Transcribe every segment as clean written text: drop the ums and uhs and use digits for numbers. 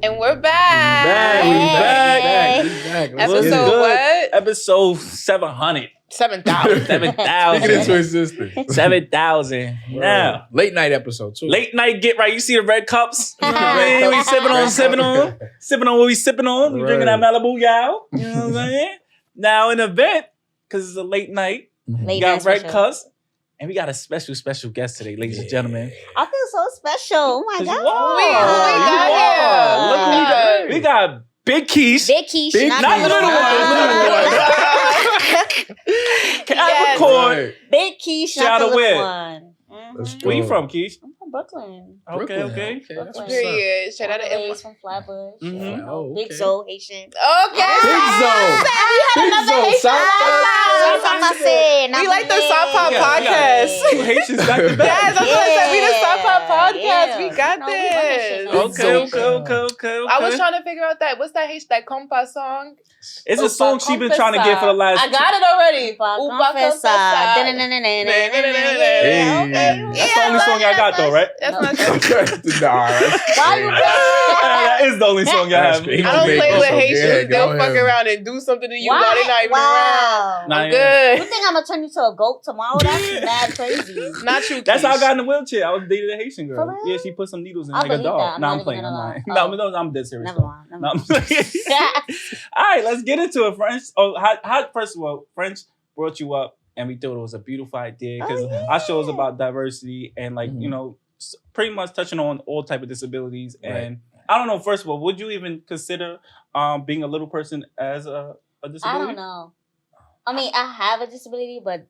And we're back. We back. Episode what? Episode 700. 7,000. 7,000. Get into existence. 7,000. Now, late night episode too. late night get right. You see the red cups? You know what I mean? We sipping on what we sipping on. We drinking that Malibu, y'all. You know what I'm saying? Now, an event, because it's a late night, we got red cups. And we got a special guest today, ladies and gentlemen. I feel so special. Oh my God. Look, we got Big Kish. Big Kish. Not little one. Can I record? Big Kish, Shout not the out little where? one. Mhm. Where you from, Kish? I'm from Brooklyn. Okay. That's what's up. Period. Shout out to everyone. From Flatbush. Mhm. Oh, Big okay. Zoe, Haitian. Okay. Big Zone. Big Zone. We like the Soft Pop podcast. Two Haitians back to back. Yes, that's what I said. We the Soft Pop podcast. Yeah. We got No, we run this shit this. now. Okay. I was trying to figure out what's that Haitian, that compa song? It's a song she been trying to get for the last. I got it already. Upa confessa. That's the only song I got though, right? That's not true. Why you That is the only song y'all have. I don't play with Haitians. They'll fuck around and do something to you while they're not even around. Wow. Nah, I'm good. You think I'm gonna turn you to a goat tomorrow? That's mad crazy. Not you. That's how I Kish. got in the wheelchair. I was dating a Haitian girl. For real? Yeah, she put some needles in I like a believe that. dog. I'm No, not I'm even playing. gonna I'm lie. lying. Oh. No, I'm dead serious. Never though. mind. No, I'm All right, let's get into it, French. Oh, how first of all, French brought you up, and we thought it was a beautiful idea because our show is about diversity and pretty much touching on all type of disabilities. Right. And I don't know. First of all, would you even consider being a little person as a disability? I don't know. I mean, I have a disability, but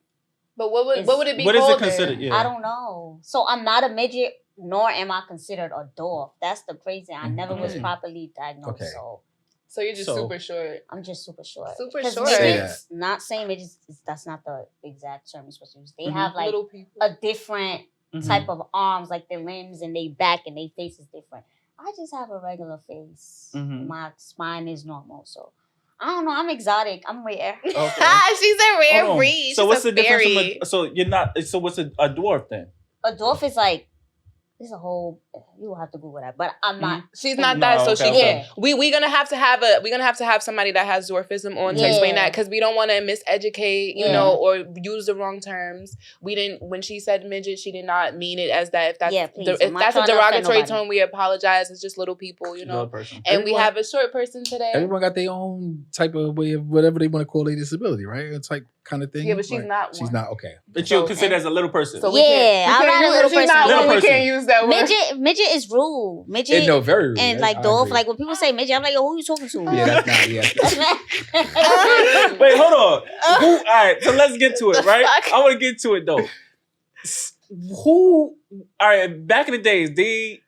But what would it be What is called it considered? then? Yeah. I don't know. So I'm not a midget, nor am I considered a dwarf. That's the crazy. I never was properly diagnosed, Okay. So you're just So- super short. I'm just super short. Super 'Cause short. midgets, not saying midgets, that's not the exact term you're supposed to use. They have like Little people. a different Mhm. type of arms, like their limbs and their back and their face is different. I just have a regular face. Mhm. My spine is normal, so I don't know. I'm exotic. I'm rare. Okay. She's a rare Hold on. breed. So She's what's a the difference? fairy. So you're not. So what's a dwarf then? A dwarf is like, there's a whole. You will have to Google that, but I'm not. She's not No, that, so okay, she okay. can't. We're gonna have to have somebody that has dwarfism on to explain Yeah. that because we don't want to miseducate, you Yeah. know, or use the wrong terms. We didn't when she said midget, she did not mean it as that. If that's Yeah, please. if I'm not that's a trying to offend derogatory nobody. tone, we apologize. It's just little people, you know. Little person. And we Everyone- have a short person today. Everyone got their own type of way of whatever they want to call a disability, right? It's like kind of thing. Yeah, but she's Like, not She's one. not okay. But you So- consider as a little person. So we Yeah, can't, I'm we not can't a use- little she's person. not Little one, we person. can't use that word. Midget is rude. Midget No, very rude. and I like dwarf. agree. Like when people say midget, I'm like, yo, who you talking to? Yeah, that's not. Yeah. Wait, hold on. All right, so let's get to it, right? fuck? I want to get to it though. Who? All right, back in the days, they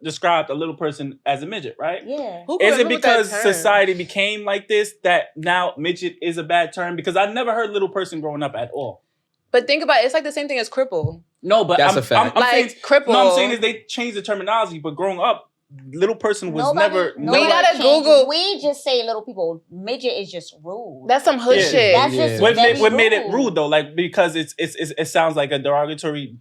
described a little person as a midget, right? Yeah. Who can Is it remember that because term? society became like this that now midget is a bad term? Because I never heard little person growing up at all. But think about it, it's like the same thing as cripple. No, but That's I'm, a fact. I'm Like saying, cripple. no, I'm saying is they changed the terminology, but growing up, little person was never. We gotta Google- We just say little people. Midget is just rude. That's some hood Yeah. shit. That's Yeah. just What very made it rude. rude though? Like because it sounds like a derogatory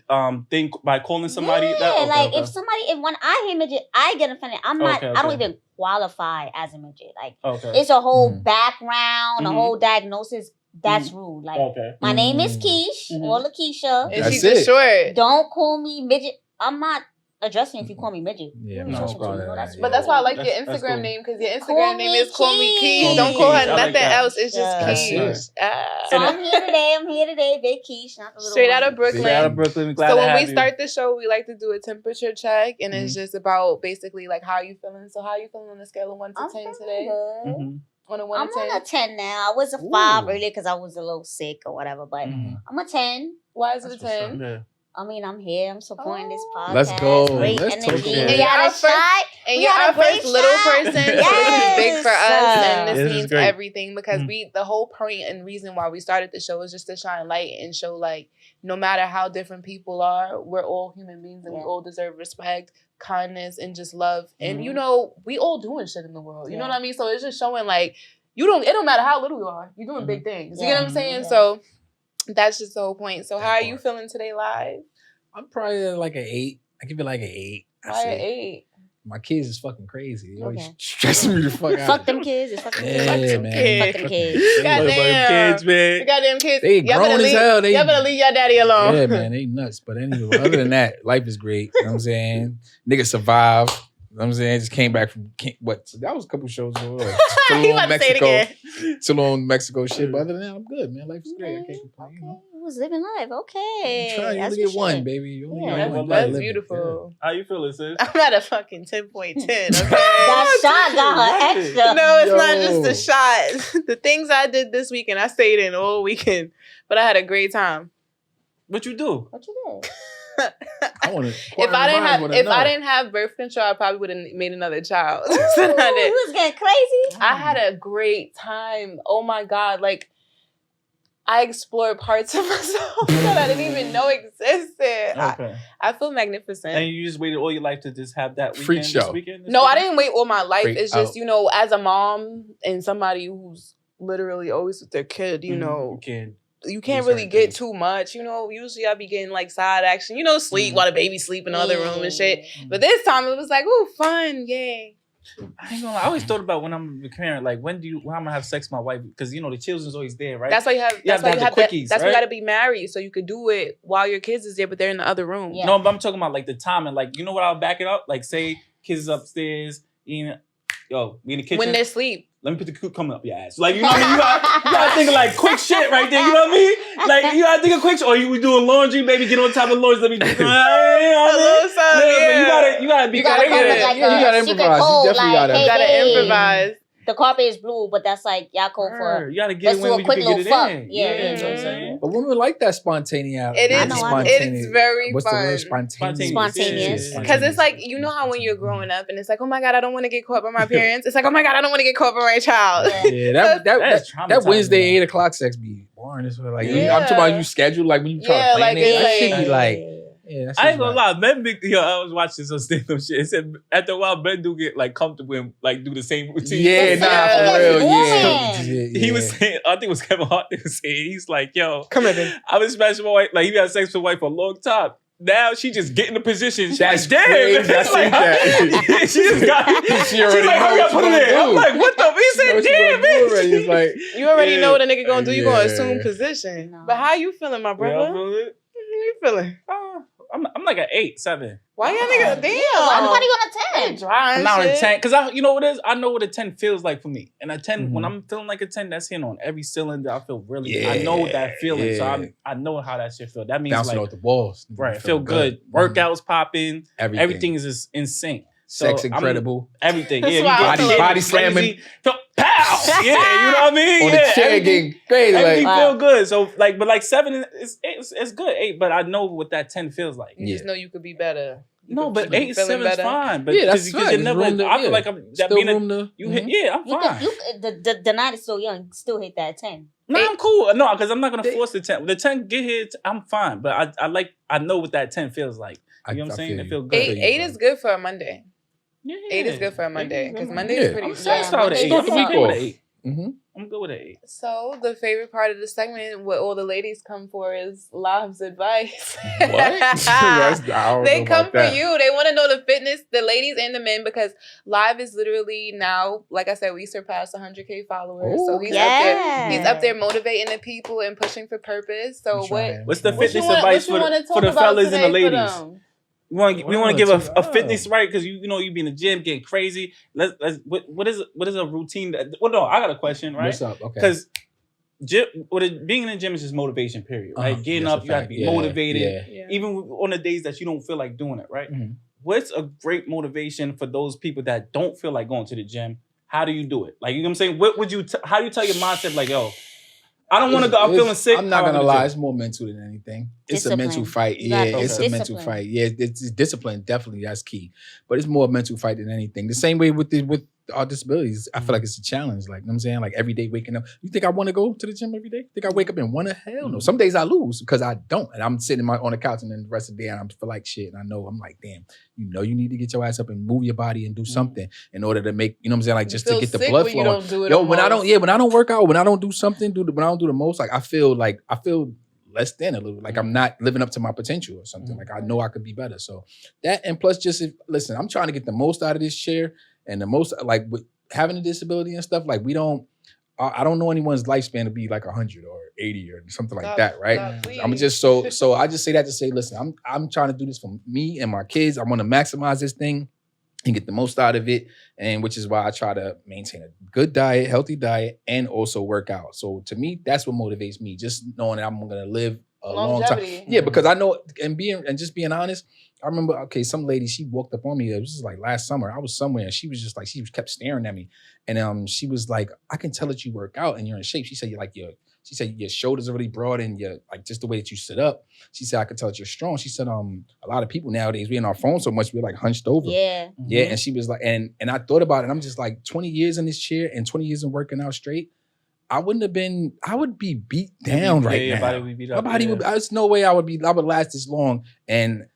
thing by calling somebody. Yeah, that, okay, like okay. if when I hear midget, I get offended. I'm not. Okay, I don't okay. even qualify as a midget. Like Okay. it's a whole Mhm. background, a Mhm. whole diagnosis. That's rude. Like Okay. my name is Mm. Kish Mhm. or Lakeisha. And That's she's just it. short. Don't call me midget. I'm not addressing if you call me midget. Yeah, Who no, you talking to? probably No, not. that's But that's why I like That's- your that's Instagram cool. name because your Call Instagram name me is Call Me Kish. Kish. Don't call her I like nothing that. else. It's just That's Kish. Ah. So I'm here today. Big Kish, not the little Straight one. out of Brooklyn. Straight out of Brooklyn. Glad So to when have we you. start the show, we like to do a temperature check, and it's just about basically like how you feeling. So how you feeling on a scale of 1 to I'm 10 feeling today? good. Mhm. On a 1 I'm to 10. on a 10 now. I was a 5 Ooh. earlier because I was a little sick or whatever, but Mhm. I'm a 10. Why is it a That's what's up. 10? Yeah. I mean, I'm here. I'm supporting this Oh. podcast. Let's go. Great Let's talk energy. about We it. got a Our first- shot. And We you're had a our great first little shot. person, so this is big for us, and This this is means great. everything because Mhm. the whole point and reason why we started the show is just to shine light and show like no matter how different people are, we're all human beings and we Yeah. all deserve respect, kindness, and just love. And Mhm. you know, we all doing shit in the world. You know Yeah. what I mean? So it's just showing like it don't matter how little you are. You're doing big things. You get what I'm saying? Yeah. So that's just the whole point. So how are you feeling today live? I'm probably like an 8. I give it like an 8. Why an 8? My kids is fucking crazy. They always Okay. stressing me the fuck out. Fuck them kids. It's fucking kids. Yeah, man. Fuck them kids. Goddamn. Kids, man. The goddamn kids. They Y'all grown better as hell. Y'all better leave your daddy alone. Yeah, man, they nuts. But anyway, other than that, life is great. You know what I'm saying? Nigga survived. You know what I'm saying? Just came back from that was a couple shows ago. You about to say it again. Still on Mexico shit. But other than that, I'm good, man. Life is great. I can't complain. You know? You was living life. Okay. You As only you get one, should. baby. You only Yeah, get one. That's Live it. beautiful. How you feeling, sis? I'm at a fucking 10.10, okay? That shot got her extra. No, it's not Yo. just the shot. The things I did this weekend, I stayed in all weekend, but I had a great time. What you do? What you did? I want to. If I didn't have birth control, I probably would have made another child. Ooh, So I did. you was getting crazy. I had a great time. Oh my God. Like, I explored parts of myself that I didn't even know existed. Okay. I feel magnificent. And you just waited all your life to just have that weekend? Freak show. This weekend? No, I didn't wait all my life. Freak It's just, out. as a mom and somebody who's literally always with their kid, You can't. you can't do really certain get things. too much. Usually I be getting like side action, sleep while the baby sleep in the other room and shit. Mm-hmm. But this time it was like, ooh, fun, yay. I ain't gonna lie. I always thought about when I'm a parent, like when I'm gonna have sex with my wife, because the children's always there, right? That's why you have. That's why you have. quickies, That's why right? you got to be married so you could do it while your kids is there, but they're in the other room. Yeah. No, but I'm talking about like the timing. Like, you know what? I'll back it up. Like, say kids is upstairs, we in the kitchen. When they sleep. Let me put the cook coming up your ass. Like, you know what I mean? You gotta think of like quick shit right there. You know what I mean? Like, you gotta think of quick shit. Or you doing laundry, baby, get on top of laundry. Let me do A little something, But you gotta be You gotta creative. come with, like, you gotta secret improvise. You code, definitely like, gotta. You gotta Hey. improvise. The carpet is blue, but that's like y'all code for. You gotta get Let's it do when a you quick can get little it fuck. in. Yeah, you know what I'm yeah. saying? But women like that spontaneity. It I is. know, It's very What's fun. the word? Spontaneous. Spontaneous. Because it's like, how when you're growing up and it's like, oh my God, I don't want to get caught by my parents. It's like, oh my God, I don't want to get caught by my child. Yeah. Yeah, That's that traumatizing, Wednesday man. 8:00 sex be boring. It's like Yeah. I'm talking about you schedule like when you try Yeah, to plan like, it. That it's shit like- be like, yeah. That I ain't gonna shit's lie, men I was watching some stand-up shit. It said after a while, men do get like comfortable and like do the same routine. Yeah, That's nah, it. for real, That's yeah. He was saying, I think it was Kevin Hart that was saying, he's like, yo, Come here, baby. I was smashing my wife, like he had sex with my wife for a long time. Now she just get in the position. She's That's like, damn. crazy. I It's seen like, that. she just got She She's already like, hurry know up, what put you it in. gonna I'm do. like, what the? He said, damn, Already. It's bitch. like, You already Yeah. know what a nigga gonna do. You gonna Yeah. assume position. No. But how you feeling, my Yeah, I brother? feel it. How you feeling? I'm like an 8, 7. Why y'all nigga? Damn. Why do you want a 10? Dry and Not a shit. 10, because you know what it is? I know what a 10 feels like for me. And a 10, Mhm. when I'm feeling like a 10, that's hitting on every cylinder. I feel really, Yeah, I know that feeling. So yeah. I know how that shit feels. That means bouncing like, off the walls. right, feel good. Workouts popping. Everything. Everything is just in sync. Sex So I'm- incredible. Everything. That's Yeah, why I you feel get body crazy. slamming. Feel, pow! Yeah, you know what I mean? On the Yeah, chair everything- getting crazy. Everything Like, Wow. feel good. So like, but like 7 is good. 8, but I know what that 10 feels like. You just know you could be better. You No, could but be 8, feeling 7 is better. fine. But Yeah, that's because fine. you're There's never. room to- I feel yeah. like I'm that still being a, room to. you hit. Yeah, I'm You fine. can, the night is still young. You can still hit that 10. No, I'm cool. No, because I'm not gonna They- force the 10. The 10 get here. I'm fine. But I know what that 10 feels like. You know what I'm saying? feel It you. feel good. feel you, Eight bro. is good for a Monday. Yeah. 8 is good for a Monday because Monday Yeah. is pretty. I'm satisfied with Monday an 8. start the I'm week okay with off. an 8. Mhm. I'm good with an 8. So the favorite part of the segment, what all the ladies come for, is Lav's advice. What? I don't They know come about for that. you. They want to know the fitness, the ladies and the men, because Live is literally now, like I said, we surpassed 100K followers. So he's up there. Yeah. He's up there motivating the people and pushing for purpose. So What's the what you fitness want- advice what you for wanna the, talk for the about fellas and the today for ladies? them? We want to give a fitness Oh. right because you be in the gym getting crazy. Let's what is a routine? Well, no, I got a question, right? What's up? Okay. Because being in the gym is just motivation, period. Right? Getting That's up, a you got to fact. be Yeah, motivated, yeah. Yeah. even on the days that you don't feel like doing it. Right? Mhm. What's a great motivation for those people that don't feel like going to the gym? How do you do it? Like, you know what I'm saying? What would you? How do you tell your mindset like, yo, I don't want to go. I'm feeling sick. I'm not how gonna I go to lie. the It's more mental than anything. It's a Discipline. mental fight. You Yeah, gotta it's a focus. mental Discipline. fight. Yeah, it's discipline. Definitely, that's key. But it's more a mental fight than anything. The same way with our disabilities, I feel like it's a challenge. Like, you know what I'm saying? Like every day waking up. You think I want to go to the gym every day? Think I wake up and want to? Hell no. Some days I lose because I don't. And I'm sitting on the couch and then the rest of the day I feel like shit. And I know I'm like, damn, you need to get your ass up and move your body and do something in order to make, you know what I'm saying? Like just to get the blood flowing. When I don't work out, when I don't do something, when I don't do the most, like I feel less than a little, like I'm not living up to my potential or something. Like I know I could be better. So that, and plus just, listen, I'm trying to get the most out of this chair and the most, like with having a disability and stuff, like I don't know anyone's lifespan to be like 100 or 80 or something like that, right? I'm just so I just say that to say, listen, I'm trying to do this for me and my kids. I want to maximize this thing and get the most out of it, and which is why I try to maintain a good diet, healthy diet, and also work out. So to me, that's what motivates me, just knowing that I'm gonna live a long time. Yeah, because I know, and just being honest, I remember, some lady, she walked up on me, it was just like last summer, I was somewhere, and she was just like, she kept staring at me, and she was like, I can tell that you work out and you're in shape. She said, she said your shoulders are really broad and you're like just the way that you sit up. She said, I could tell that you're strong. She said, a lot of people nowadays, we in our phone so much, we're like hunched over. Yeah. Yeah. And she was like, and I thought about it. I'm just like 20 years in this chair and 20 years in working out straight. I would be beat down right now. Your body would be beat up. My body would, there's no way I would last this long. And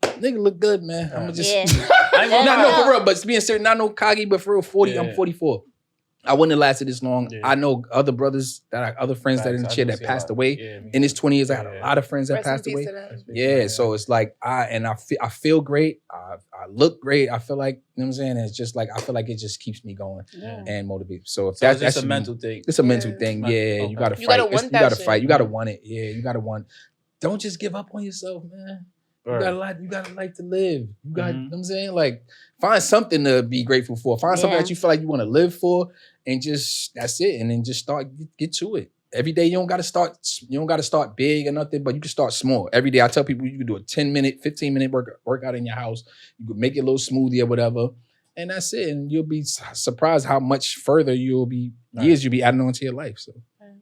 nigga look good, man. I'm just, no, for real, but being certain, not no cocky, but for real, 40, I'm 44. I wouldn't have lasted this long. Yeah. I know other brothers other friends that are in the chair that passed away. In this 20 years, I had a lot of friends that passed away. Yeah, so it's like I feel great. I look great. I feel like, you know what I'm saying? It's just like I feel like it just keeps me going and motivates. So if that's a mental thing. It's a mental thing. Yeah, you gotta fight. You gotta fight. You gotta want it. Yeah, you gotta want. Don't just give up on yourself, man. You got a life to live. You got, you know what I'm saying? Like, find something to be grateful for. Find something that you feel like you want to live for, and just, that's it. And then just get to it. Every day, you don't got to start big or nothing, but you can start small. Every day, I tell people you can do a 10-minute, 15-minute workout in your house. You can make it a little smoothie or whatever. And that's it. And you'll be surprised how much further you'll be adding on to your life. So,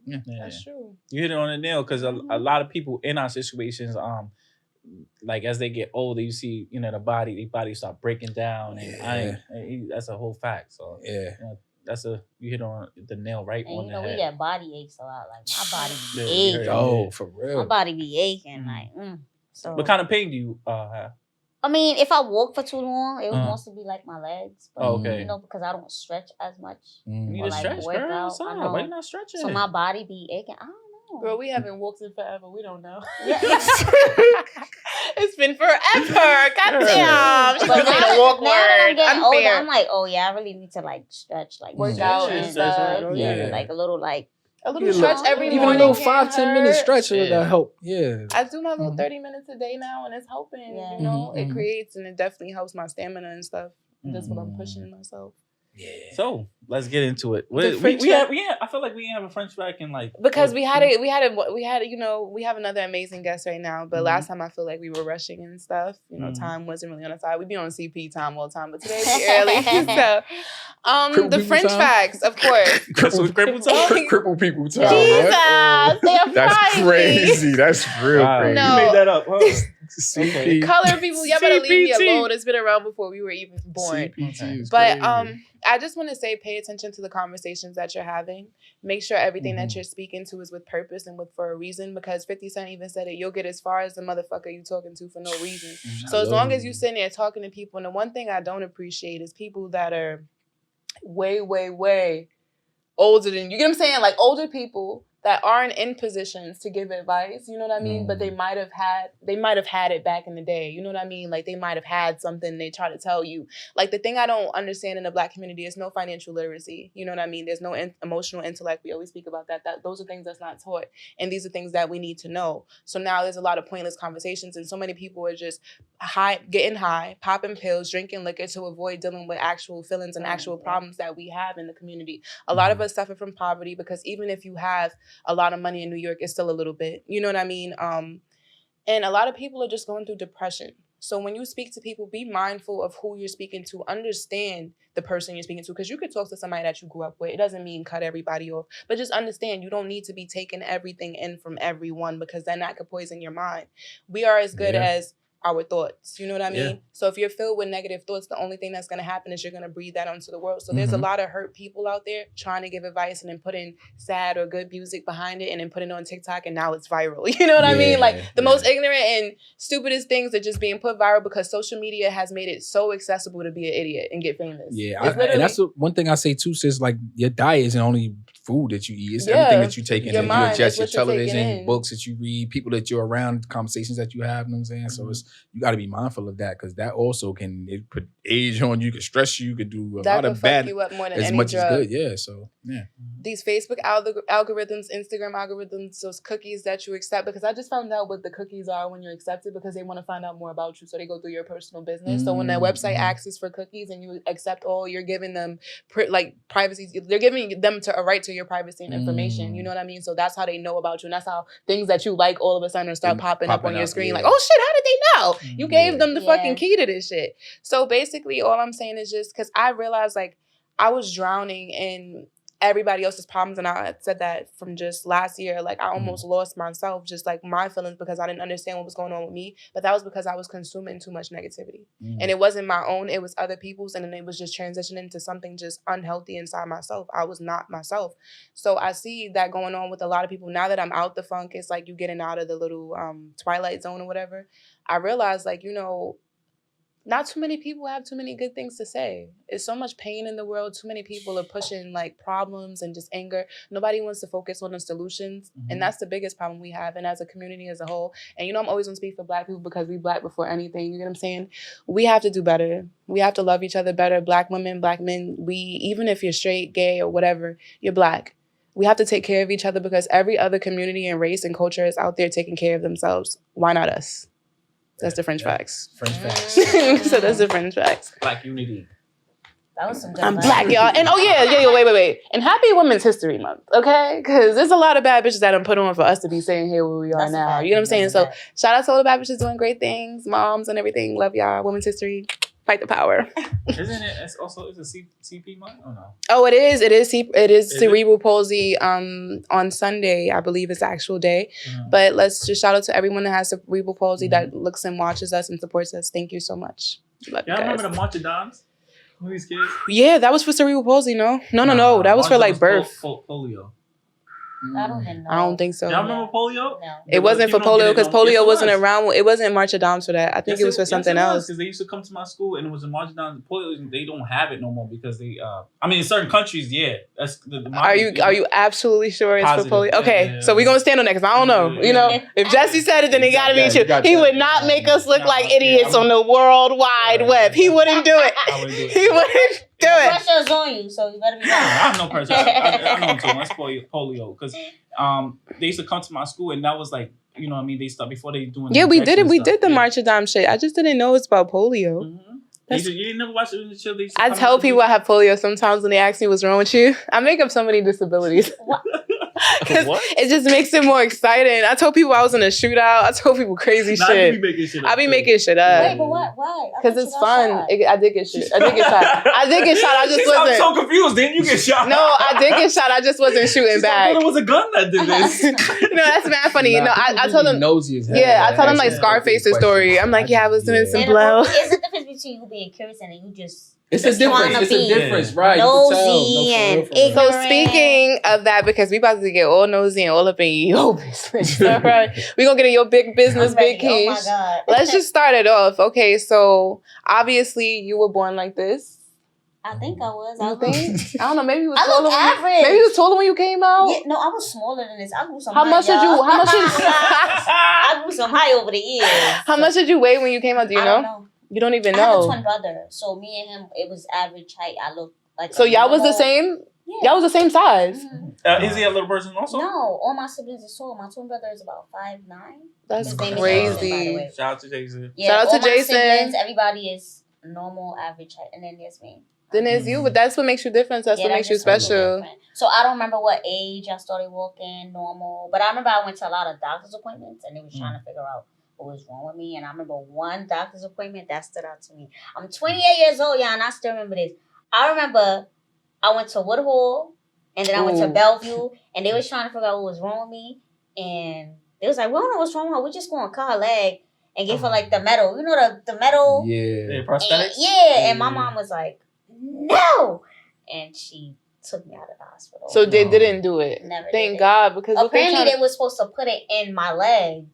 yeah. That's true. You hit it on the nail, because a lot of people in our situations, like as they get older, you see, their body start breaking down, and that's a whole fact. So you hit on the nail right on the head. We get body aches a lot. Like my body be aching. Oh, for real. My body be aching. So what kind of pain do you have? I mean, if I walk for too long, it would mostly be like my legs. But, because I don't stretch as much. You need to stretch, girl. Why you not stretching? So my body be aching. I don't know. Girl, we haven't walked in forever. We don't know. Yeah. It's been forever. Goddamn. She's going to walk word. I'm getting older, I'm like, I really need to like stretch, like work out and stuff. Like a little stretch every morning. Even a little 5-10 minute stretch will help. Yeah. I do my little 30 minutes a day now, and it's helping. You know, it creates, and it definitely helps my stamina and stuff. That's what I'm pushing myself. Yeah. So let's get into it. I feel like we didn't have a French back in like, because we have another amazing guest right now. But last time I feel like we were rushing and stuff. Time wasn't really on our side. We be on CP time all the time, but today we early. So, the French facts, of course. Cripple people time. Jesus, right? That's crazy. That's real crazy. No. You made that up, huh? CP. Color people, y'all better leave me alone. It's been around before we were even born. But I just want to say, pay attention to the conversations that you're having. Make sure everything that you're speaking to is with purpose and for a reason, because 50 Cent even said it, you'll get as far as the motherfucker you talking to for no reason. So as long as you sitting there talking to people, and the one thing I don't appreciate is people that are way, way, way older than you. You get what I'm saying? Like older people that aren't in positions to give advice, you know what I mean? But they might have had it back in the day, you know what I mean? Like they might have had something they try to tell you. Like the thing I don't understand in the Black community is no financial literacy, you know what I mean? There's no emotional intellect. We always speak about that. Those are things that's not taught, and these are things that we need to know. So now there's a lot of pointless conversations, and so many people are just getting high, popping pills, drinking liquor to avoid dealing with actual feelings and actual problems that we have in the community. A lot of us suffer from poverty, because even if you have a lot of money in New York, it's still a little bit, you know what I mean? And a lot of people are just going through depression. So when you speak to people, be mindful of who you're speaking to. Understand the person you're speaking to, because you could talk to somebody that you grew up with. It doesn't mean cut everybody off, but just understand you don't need to be taking everything in from everyone, because then that could poison your mind. We are as good as our thoughts. You know what I mean? Yeah. So if you're filled with negative thoughts, the only thing that's going to happen is you're going to breathe that onto the world. So there's a lot of hurt people out there trying to give advice and then putting sad or good music behind it and then putting it on TikTok and now it's viral. You know what I mean? Like the most ignorant and stupidest things are just being put viral because social media has made it so accessible to be an idiot and get famous. Yeah, and that's one thing I say too, sis. Like your diet isn't only food that you eat; it's everything that you take in. Your mind, you adjust your television, books that you read, people that you're around, conversations that you have. You know what I'm saying? So you got to be mindful of that because that also can put age on you, can stress you, could do a lot of bad you up more than as any much drug. as good. Yeah, so yeah. These Facebook algorithms, Instagram algorithms, those cookies that you accept, because I just found out what the cookies are when you're accepted because they want to find out more about you. So they go through your personal business. So when that website asks for cookies and you accept all, you're giving them privacy. They're giving them a right to your privacy and information. You know what I mean? So that's how they know about you. And that's how things that you like all of a sudden start popping up on your screen. Like, oh shit, how did they know? You gave them the fucking key to this shit. So basically all I'm saying is just because I realized like I was drowning in everybody else's problems, and I said that from just last year. Like I almost lost myself, just like my feelings, because I didn't understand what was going on with me. But that was because I was consuming too much negativity, and it wasn't my own; it was other people's, and then it was just transitioning to something just unhealthy inside myself. I was not myself, so I see that going on with a lot of people now that I'm out the funk. It's like you getting out of the little twilight zone or whatever. I realized, like, you know, not too many people have too many good things to say. There's so much pain in the world. Too many people are pushing like problems and just anger. Nobody wants to focus on the solutions. And that's the biggest problem we have. And as a community as a whole, and you know, I'm always going to speak for Black people because we Black before anything. You get what I'm saying? We have to do better. We have to love each other better. Black women, Black men. Even if you're straight, gay, or whatever, you're Black. We have to take care of each other because every other community and race and culture is out there taking care of themselves. Why not us? That's the French facts. French facts. So that's the French facts. Black unity. That was some good I'm Black, y'all. And wait. And happy Women's History Month, okay? Because there's a lot of bad bitches that I'm put on for us to be saying here where we are now. You know what I'm saying? So shout out to all the bad bitches doing great things, moms and everything. Love y'all. Women's History. Fight the power. Isn't it? It's also is it CP month or no? Oh, it is. It is cerebral palsy. On Sunday, I believe it's the actual day. But let's just shout out to everyone that has cerebral palsy that looks and watches us and supports us. Thank you so much. Love you guys. Remember the March of Dimes? Who these kids? Yeah, that was for cerebral palsy. No. That was for like birth. Polio. I don't even know. I don't think so. Y'all remember polio? No. It wasn't for polio because polio wasn't around. It wasn't March of Dimes for that. I think it was for something else. Because they used to come to my school and it was a March of Dimes. Polio, they don't have it no more because they. I mean, in certain countries, yeah. That's the Are you absolutely sure it's positive. for polio? Okay, Yeah. So we're gonna stand on that because I don't know. You know, if Jesse said it, then it gotta be true. He would not make us look like idiots on the World Wide Web. He wouldn't do it. He wouldn't do it. Pressure is on you, so you better be I have no pressure. I know him too. That's polio because they used to come to my school and that was like, you know what I mean, they start before they doing we did it. We did the March of Dimes shit. I just didn't know it's about polio. You didn't never watch it in the show? I tell people I have polio sometimes when they ask me what's wrong with you. I make up so many disabilities. It just makes it more exciting. I told people I was in a shootout. I told people crazy shit. I be making shit up. Wait, but why? Because it's fun. I did get shot. I just wasn't. I'm so confused. Didn't you get shot? No, I did get shot. I just wasn't shooting back. I thought it was a gun that did this. No, that's mad funny. No, I told them. I told them like Scarface's story. I'm like, I was doing some blow. It's the difference between you being curious and you just. It's a difference, right? Nosy and ignorant. So speaking of that, because we about to get all nosy and all up in your business, all right? We're going to get in your big business, big Kish. Oh my God. Let's just start it off. Okay, so obviously you were born like this. I think I was. I don't know. Maybe you was I taller. look average. Maybe you was taller when you came out. Yeah, no, I was smaller than this. I grew some. How much did you? I grew some height over the years. How much did you weigh when you came out? Do you know? I don't know. You don't even know. I have a twin brother, so me and him, it was average height. I look like. So y'all was the same. Yeah. Y'all was the same size. Mm-hmm. Is he a little person also? No, all my siblings are tall. My twin brother is about 5'9". That's His name is crazy. Jason, by the way. Shout out to Jason. Yeah, shout out to all my Jason. siblings, everybody is normal, average height, and then there's me. Then there's you, but that's what makes you different. That's what makes you special. So I don't remember what age I started walking normal, but I remember I went to a lot of doctor's appointments, and they was trying to figure out what was wrong with me. And I remember one doctor's appointment that stood out to me. I'm 28 years old, y'all, and I still remember this. I remember I went to Woodhall, and then I went to Bellevue, and they was trying to figure out what was wrong with me. And they was like, we don't know what's wrong with her. We just going to cut her leg. and gave her like the metal. You know the metal. Yeah. Prosthetics. And my mom was like, no, and she took me out of the hospital. So they didn't do it. Never. Thank God, because apparently they were supposed to put it in my leg.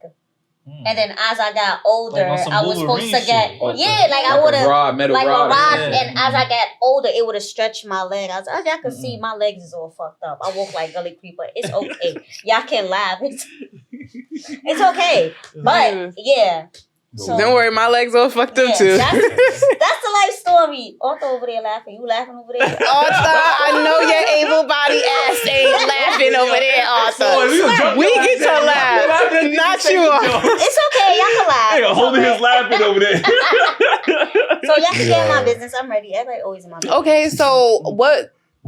And then as I got older, I was supposed to get I would have like a rod. And as I got older, it would have stretched my leg. I could see my legs is all fucked up. I walk like Gully Creeper. It's okay. Y'all can laugh. It's okay. But yeah. So, don't worry, my legs all fucked up too. That's the life story. Arthur over there laughing. You laughing over there? Arthur, I know your able-bodied ass ain't laughing over there, Arthur. We get to laugh, not you. It's okay, y'all can laugh. Hey, holding his laughing over there. So y'all can get in my business. I'm ready. Everybody always in my business. Okay, so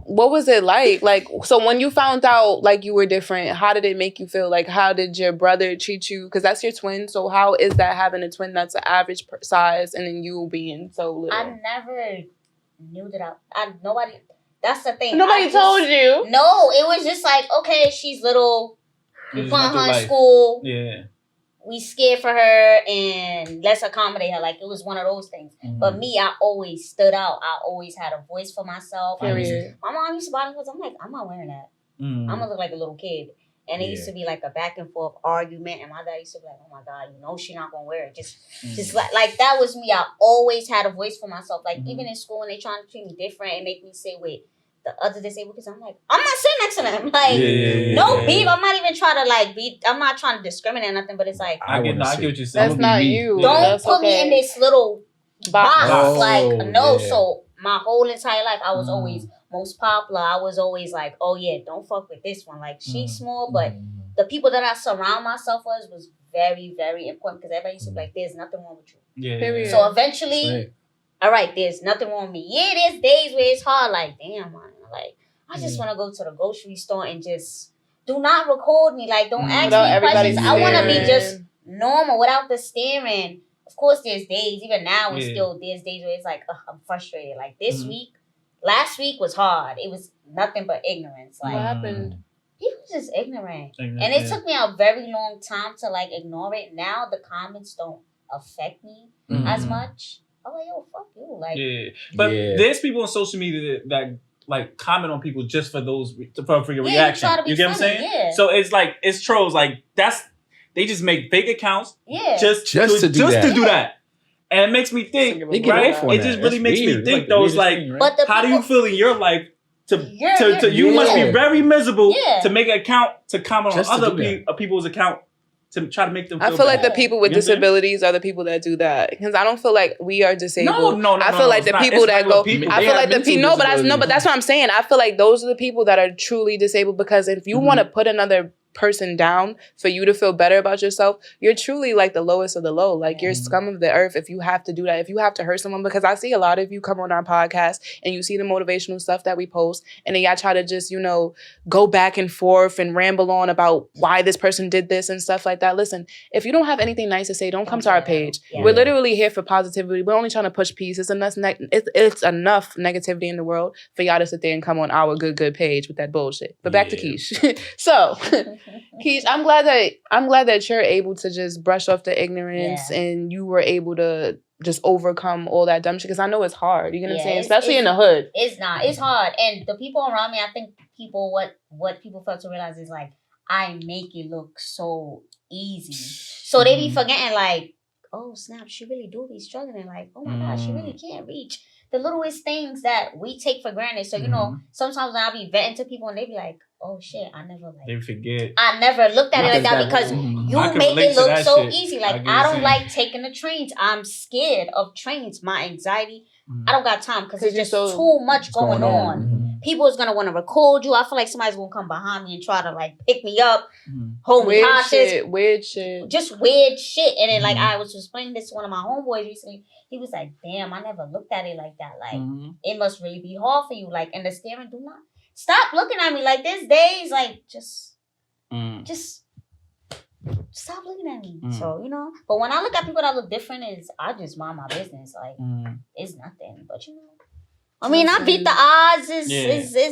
what was it like? Like, so when you found out, like, you were different, how did it make you feel? Like, how did your brother treat you? Because that's your twin. So how is that having a twin that's an average size and then you being so little? I never knew that nobody, that's the thing. Nobody told you? No, it was just like, okay, she's little. We put her in school. Yeah. We scared for her and let's accommodate her. Like, it was one of those things. Mm-hmm. But me, I always stood out. I always had a voice for myself. My mom used to buy me clothes. I'm like, I'm not wearing that. I'm going to look like a little kid. And it used to be like a back and forth argument. And my dad used to be like, oh my God, you know she's not going to wear it. Just like that was me. I always had a voice for myself. Like, even in school when they trying to treat me different and make me say, wait, the other disabled kids, I'm like, I'm not sitting next to them. Like, no beef. I'm not even trying to like be. I'm not trying to discriminate or nothing. But it's like, I get what you're saying. That's not you. Don't put me in this little box. So my whole entire life, I was always most popular. I was always like, oh yeah, don't fuck with this one. Like, she's small, but the people that I surround myself with was very, very important because everybody used to be like, there's nothing wrong with you. Yeah. So eventually, all right, there's nothing wrong with me. Yeah, there's days where it's hard. Like, damn, man. Like, I just want to go to the grocery store and just do not record me. Like, don't ask me questions. I want to be just normal without the staring. Of course, there's days. Even now, there's days where it's like, I'm frustrated. Like, last week was hard. It was nothing but ignorance. Like, what happened? People just ignorant. And it took me a very long time to, like, ignore it. Now, the comments don't affect me as much. I'm like, yo, fuck you. Like, but there's people on social media that like comment on people just for those for your reaction. You get what I'm saying? Yeah. So it's like it's trolls. Like they just make fake accounts. Just to do that. And it makes me think, right? It just really makes me think though. It's like, how do you feel in your life? You must be very miserable to make an account to comment on other people's account. To try to make them feel I feel like the people with disabilities are the people that do that. Because I don't feel like we are disabled. No, I feel like the people that go. I feel like the people. But that's what I'm saying. I feel like those are the people that are truly disabled. Because if you want to put another person down for you to feel better about yourself, you're truly like the lowest of the low. Like, you're scum of the earth if you have to do that. If you have to hurt someone, because I see a lot of you come on our podcast and you see the motivational stuff that we post, and then y'all try to just, go back and forth and ramble on about why this person did this and stuff like that. Listen, if you don't have anything nice to say, don't come to our page. We're literally here for positivity. We're only trying to push peace. It's enough negativity in the world for y'all to sit there and come on our good page with that bullshit. But back to Kish. So Kish, I'm glad that you're able to just brush off the ignorance and you were able to just overcome all that dumb shit. Because I know it's hard. You know what I'm saying? Especially in the hood. It's not. It's hard. And the people around me, I think what people fail to realize is like, I make it look so easy. So they be forgetting like, oh snap, she really do be struggling. Like, oh my God, she really can't reach the littlest things that we take for granted. So, sometimes when I be venting to people and they be like, oh shit, they forget. I never looked at it like that because you make it look so easy. Like, I don't like taking the trains. I'm scared of trains. My anxiety, I don't got time because there's just too much going on. People is going to want to record you. I feel like somebody's going to come behind me and try to like pick me up, hold me hostage. Weird shit. Just weird shit. And then like I was explaining this to one of my homeboys recently. He was like, damn, I never looked at it like that. Like, it must really be hard for you. Like, and the staring, do not stop looking at me like this days. Like, just stop looking at me. So, but when I look at people that look different, I just mind my business. Like, it's nothing. But I mean, I beat the odds.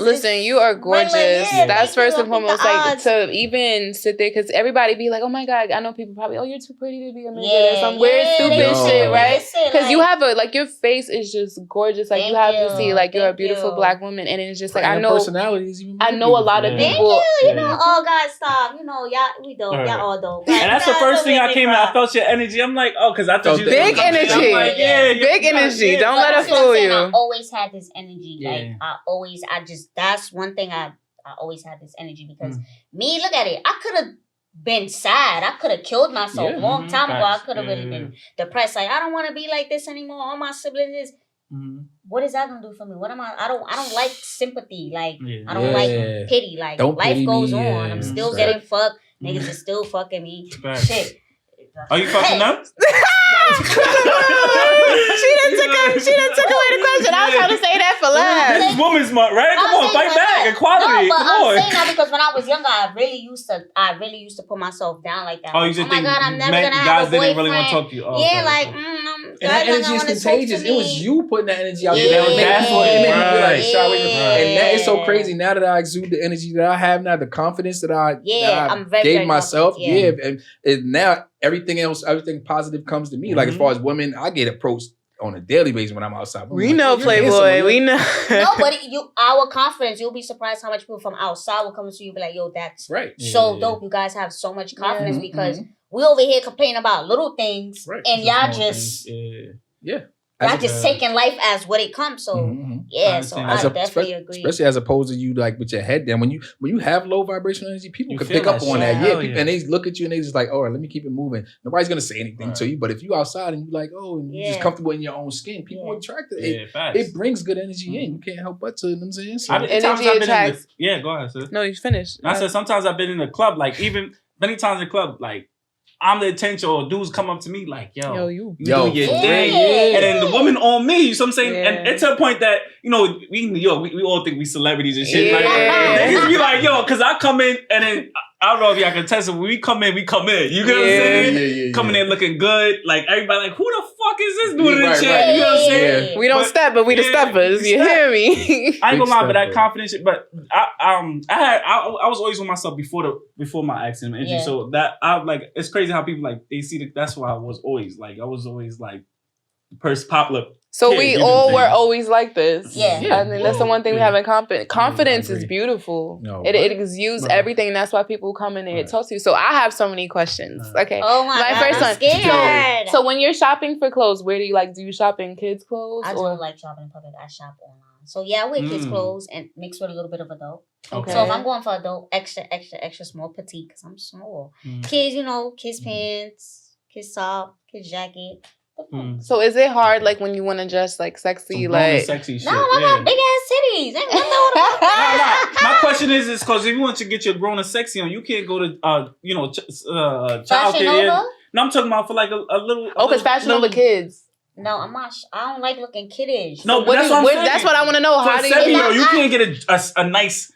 Listen, you are gorgeous. That's first and foremost. Like, odds. to even sit there, because everybody be like, oh my God, I know people probably, oh, you're too pretty to be a midget or some weird, stupid shit, right? Because you have your face is just gorgeous. Like, you have to see, like, you're a beautiful black woman. And it's just like, I know. Personalities even I know a lot of people. You know, all guys stop. You know, y'all, we dope. Y'all all dope. And that's the first thing I came in. I felt your energy. I'm like, because I thought you big energy. Like, big energy. Don't let her fool you. I always had this energy. Like, that's one thing I always had this energy because me, look at it. I could have been sad. I could have killed myself a long time ago. I could have really been depressed. Like, I don't want to be like this anymore. All my siblings is. What is that gonna do for me? What am I don't like sympathy. Like, I don't like pity. Like, life goes on. I'm still getting fucked. Niggas are still fucking me. Shit. Are you fucking up? She done took away the question. I was trying to say that for last. This is woman's month, right? Come on, fight back. Equality. No, but Come on. I'm saying that because when I was younger, I really used to put myself down like that. Oh, you just my think God, I'm never gonna have guys a boyfriend. didn't really want to talk to you? Oh, yeah, okay. like, and that energy is contagious. It was you putting that energy out there. That's what it made me like, shy away. And that is so crazy. Now that I exude the energy that I have now, the confidence that I gave myself, and now everything positive comes to me. Like, as far as women, I get approached on a daily basis when I'm outside. We know, Playboy. We know. No, but our confidence, you'll be surprised how much people from outside will come to you and be like, yo, that's so dope. You guys have so much confidence because we over here complaining about little things and y'all just y'all just taking life as what it comes. So so I definitely agree. Especially as opposed to you like with your head down. When you have low vibrational energy, people can pick up on that. And they look at you and they just like, oh, let me keep it moving. Nobody's gonna say anything to you. But if you outside and you like, oh, and you're just comfortable in your own skin, people are attracted. It brings good energy in. You can't help but to, you know what I'm saying? So, energy attracts. Go ahead, sis. No, you finished. I said sometimes I've been in the club, like even many times in the club, like I'm the attention, or dudes come up to me like, yo, you do your thing. And then the woman on me, you know what I'm saying? And it's to a point that, you know, we all think we celebrities and shit. Like, niggas be like, yo, because I come in and then, I don't know if y'all can test it. When we come in, we come in. You get what I'm saying? Coming in looking good. Like, everybody like, who the fuck is this doing in the chat? You know what I'm saying? We don't step, but we the steppers. You hear me? I ain't gonna lie, but that confidence shit, but I was always with myself before my accident injury. So that it's crazy how people like, they see that. That's why I was always like the person popular. So we all were always like this. Yeah. I mean, that's the one thing we have in common. Confidence is beautiful. No, it exudes everything. That's why people come in there and talk to you. So I have so many questions. Okay. Oh my God, first I'm scared. So when you're shopping for clothes, where do you shop in kids' clothes? I don't like shopping in public. I shop online. So I wear kids' clothes and mix with a little bit of adult. Okay. So if I'm going for adult, extra small, petite, because I'm small. Kids, kids pants, kids top, kids jacket. So is it hard, like when you want to dress like sexy, like sexy shit? No, I got big ass titties. My question is because if you want to get your grown and sexy on, you can't go to child care. No, I'm talking about for like a little. Because Fashion Nova kids. No, I'm not. I don't like looking kiddish. No, but that's what I want to know. How do you can't get a nice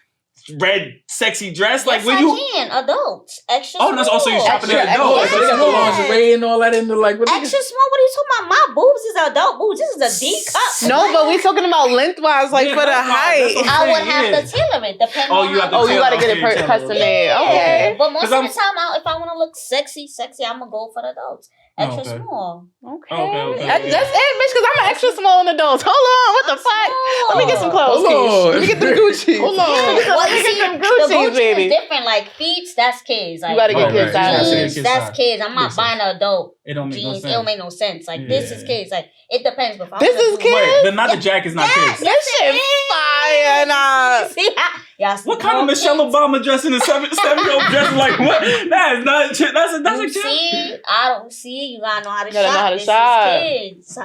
red sexy dress? Yes, like when you can adults extra. Oh, that's also you shopping at adults. So they got the lingerie and all that in the like. Extra small. What are you talking about? My boobs is adult boobs. This is a D cup. No, but we talking about lengthwise, like for the height. I would have to tailor it depending. You gotta get it custom made. Okay, but most of the time, if I want to look sexy, I'm gonna go for the adults. Extra small. Okay. That's it, bitch, because I'm an extra small in adults. Hold on, what the fuck? Let me get some clothes, Kish. Let me get them Gucci. Hold on. Let me get them Gucci, baby. Is different. Like feet, that's kids. Like, you gotta get kids size. Jeans, that's kids. I'm not buying an adult. It don't make jeans. no sense. It don't make no sense. Like this is kids. Like it depends. But this is kids. Wait, then not the jacket's not kids. This shit fire, nah. See, what kind of Michelle Obama dressing a 7-year-old dressing like what? That is not. That's a kid. See, I don't see. You gotta know how to shop. Know how to shop. Kids.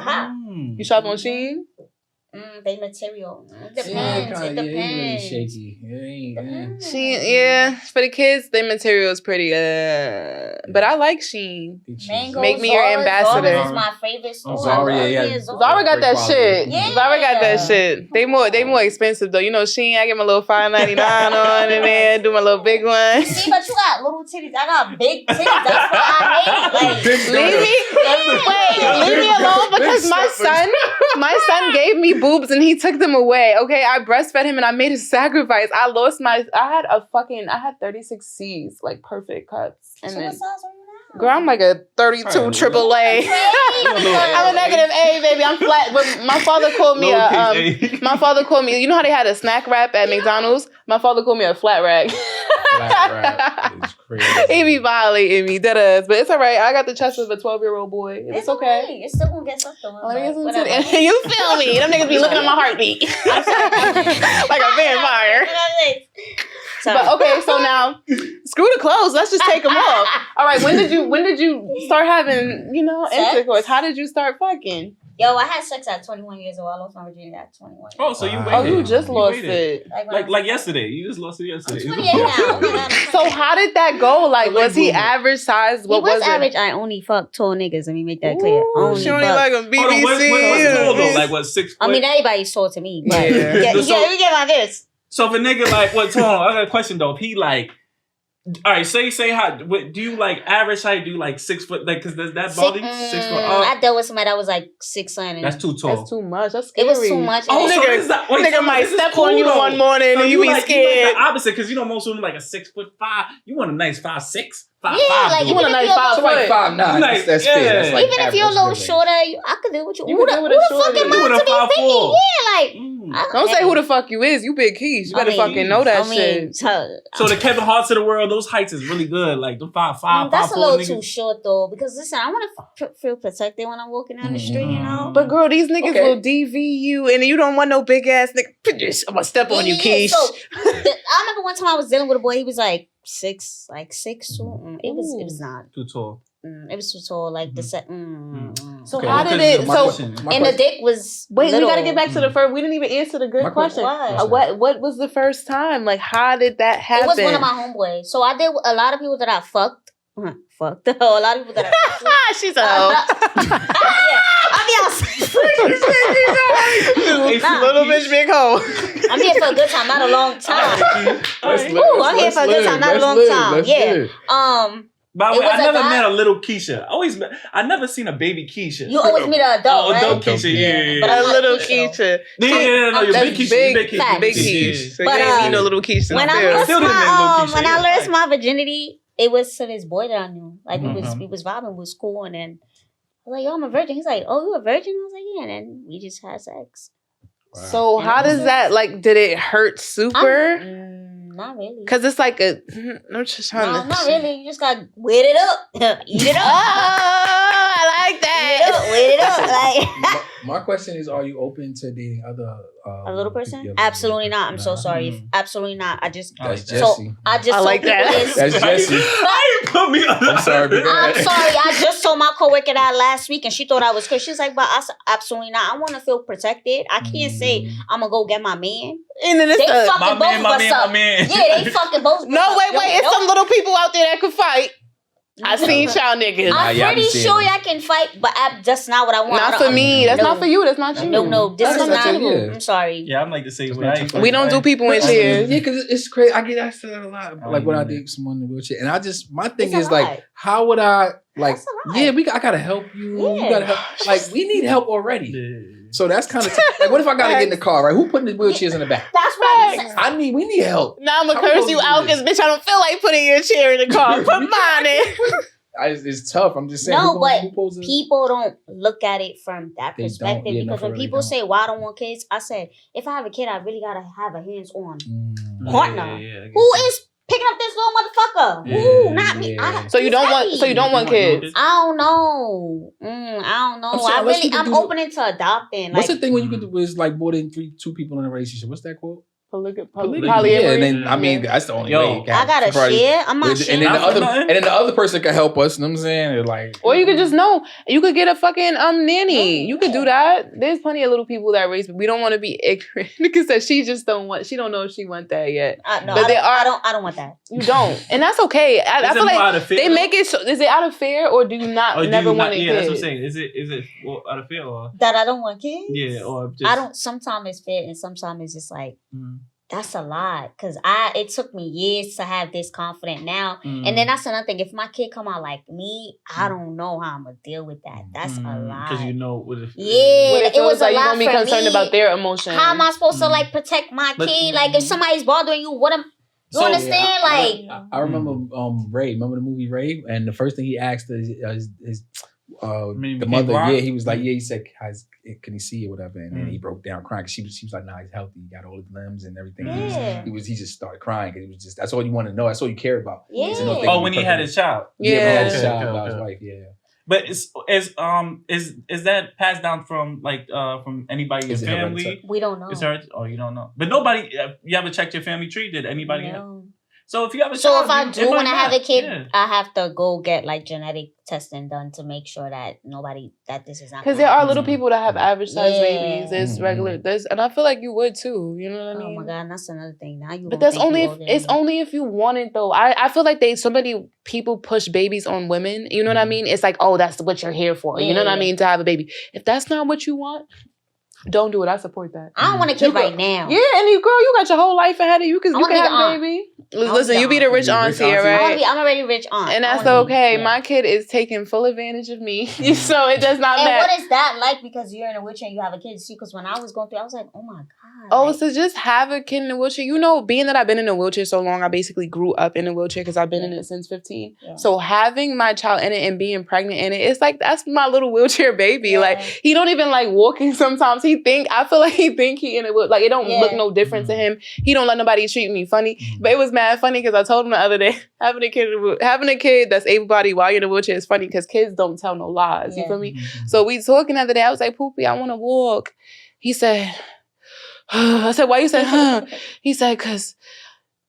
You shop on Shein? They material. It depends. It depends. Really shaky. Shein, for the kids, their material is pretty. But I like Shein. Make me your ambassador. Zara is my favorite store. Zara got that shit. Zara got that shit. They more expensive though. You know, Shein, I give them a little $5.99 on in there, do my little big one. See, but you got little titties. I got big titties. That's what I hate. Like, leave me alone because my son gave me boobs and he took them away. Okay, I breastfed him and I made a sacrifice. I had 36 C's, like perfect cuts. And So then, what size are you now? girl, I'm like a 32 triple A. I'm a negative A, baby. I'm flat. But my father called me my father called me. You know how they had a snack wrap at McDonald's? My father called me a flat rack. Flat rap is crazy. He be violating me, dead ass. But it's all right. I got the chest of a 12-year-old boy. It's okay. You're still gonna get sucked on. Let me get some titty. You feel me? Them niggas be looking at my heartbeat. Like a vampire. But okay, so now screw the clothes. Let's just take them off. All right, when did you start having, intercourse? How did you start fucking? Yo, I had sex at 21 years old. I lost my virginity at 21. Oh, so you waited. Oh, you just lost it. Like yesterday. You just lost it yesterday. I'm 28 now. Oh my God, so how did that go? Like, was he average size? What was average? I only fuck tall niggas. Let me make that clear. She only like a BBC. What's tall though? Like what, 6 foot? I mean, everybody's tall to me. But Yeah. you get my this. So if a nigga like what tall? I got a question though. If he like, all right, say how? What do you like? Average height? Do you like 6 foot? Like, cause that body 6 foot. I dealt with somebody that was like 6'9". That's too tall. That's too much. That's scary. It was too much. Oh, nigga might step on you one morning and you be scared. You like the opposite, because most women like a 6'5". You want a nice 5'6". 5'5". Like, you want a nice 5 foot. Like 5'9". Like, That's fair. That's like even if you're a little shorter, I could deal with you. You Who could the deal with a fuck shorty. am I to be picky? Yeah, like. Don't say who the fuck you is. You big Kish. You better fucking know that shit. So the Kevin Harts of the world, those heights is really good. Like the 5'5". That's a little niggas. too short though. Because listen, I want to feel protected when I'm walking down the street. You know. But girl, these niggas will DV you, and you don't want no big ass nigga. I'm gonna step on you, Kish. So, I remember one time I was dealing with a boy. He was like 6'2". It was not too tall. It was too tall. Like the set. So how did it? So and the dick was. Wait, little. we gotta get back to the first. We didn't even answer the good question. What was the first time? Like, how did that happen? It was one of my homeboys. So I did a lot of people that I fucked. A lot of people that I fucked. She's a hoe. I'll be outside. Little bitch, big hoe. I'm here for a good time, not a long time. I'm here for a good time, not a long time. Yeah. By the way, I never met a little Keisha. I never seen a baby Keisha. You always meet an adult, right? Adult Keisha, yeah. But a little Keisha. No, you're big Keisha. Big Keisha. So you ain't need no little Keisha. When I lost my virginity, it was to this boy that I knew. Like we was vibing, we was cool, and then I was like, "Yo, I'm a virgin." He's like, "Oh, you a virgin?" I was like, "Yeah." And then we just had sex. Wow. So how does that, like, did it hurt super? Not really. Cause it's like I'm just trying to. Not really. You just gotta wet it up, eat it up. Oh, I like that. Wet it up. Like. My question is: are you open to dating other? A little person? Absolutely not. I'm so sorry. Absolutely not. I just. That's Jesse. I like that. That's Jesse. Put me on. I'm sorry. I'm sorry. I just told my coworker that last week, and she thought I was crazy. She's like, "But I said, absolutely not. I want to feel protected. I can't say I'm gonna go get my man. And then it's they fucking both of us up. Man. Yeah, they fucking both. No, wait. It's some little people out there that could fight. I seen y'all niggas. I'm pretty sure y'all can fight, but that's not what I want. Not for me. That's not for you. That's not you. No. This is not. I'm sorry. Yeah, I'm like to say we don't do people in chairs. Yeah, because it's crazy. I get asked that a lot. Like when I date someone in a wheelchair, and my thing is like, how would I like? Yeah, I gotta help you. Yeah. You gotta help. Like we need help already. Yeah. So that's kind of like, what if I gotta get in the car? Right? Who putting the wheelchairs in the back? That's right. We need help. Now I'm gonna curse you out because bitch, I don't feel like putting your chair in the car. Put mine in. It's tough. I'm just saying. No, but people don't look at it from that perspective. Yeah, because when people say, "Well, I don't want kids," I said, if I have a kid, I really gotta have a hands-on partner who is picking up this little motherfucker. Ooh, not me. So you don't want kids? I don't know. I don't know. I'm open to adopting. What's the thing when you could do is like more than two people in a relationship? What's that called? Polyamory. Yeah, and then that's the only way. I gotta share. I'm not sharing. And then the other person can help us. You know what I'm saying? They're like, or you could just you could get a fucking nanny. You could do that. There's plenty of little people that raise, but we don't want to be ignorant because she don't know if she want that yet. I don't want that. You don't, and that's okay. I feel like they make it. Is it out of fear or do you never want a kid? Yeah, that's what I'm saying. Is it out of fear or that I don't want kids? Yeah, or just I don't. Sometimes it's fair and sometimes it's just like. That's a lot, because it took me years to have this confidence now. And then that's another thing. If my kid come out like me, I don't know how I'm gonna deal with that. That's a lot. Because you know what if it was a lot. You're gonna be concerned about their emotions. How am I supposed to like protect my kid? Like if somebody's bothering you, what am you understand? I remember Ray. Remember the movie Ray? And the first thing he asked his the mother, he was like, he said, can he see or whatever? And then he broke down crying because she was like, nah, he's healthy, he got all his limbs and everything. He just started crying because it was just, that's all you want to know, that's all you care about. When he had his child. When he had his child about his wife, But is that passed down from from anybody in your family? We don't know. It's her. Oh, you don't know. But nobody. You ever checked your family tree? Did anybody? No. So if you have a child, if I do when I have a kid, I have to go get like genetic testing done to make sure that this is not. Because there are little people that have average size babies. There's regular. And I feel like you would too. You know what I mean? Oh my God, that's another thing. Now you. But that's only if you want it though. I feel like so many people push babies on women. You know what I mean? It's like, oh, that's what you're here for. You know what I mean? To have a baby. If that's not what you want, don't do it. I support that. I don't want a kid right now. Yeah, and you got your whole life ahead of you because you can have a baby. Listen, you be the rich auntie, right? I'm already rich aunt. And that's okay. Yeah. My kid is taking full advantage of me. So it does not matter. And what is that like because you're in a wheelchair and you have a kid? See, because when I was going through, I was like, oh my God. Oh, so just have a kid in a wheelchair. You know, being that I've been in a wheelchair so long, I basically grew up in a wheelchair because I've been in it since 15. Yeah. So having my child in it and being pregnant in it, it's like, that's my little wheelchair baby. Yeah. Like, he don't even like walking sometimes. I feel like he think he in a wheelchair. Like, it don't look no different to him. He don't let nobody treat me funny. But it was mad funny because I told him the other day, having a kid that's able-bodied while you're in a wheelchair is funny because kids don't tell no lies. You feel me? So we talking the other day. I was like, Poopy, I want to walk. He said, I said, why you said, huh? He said, because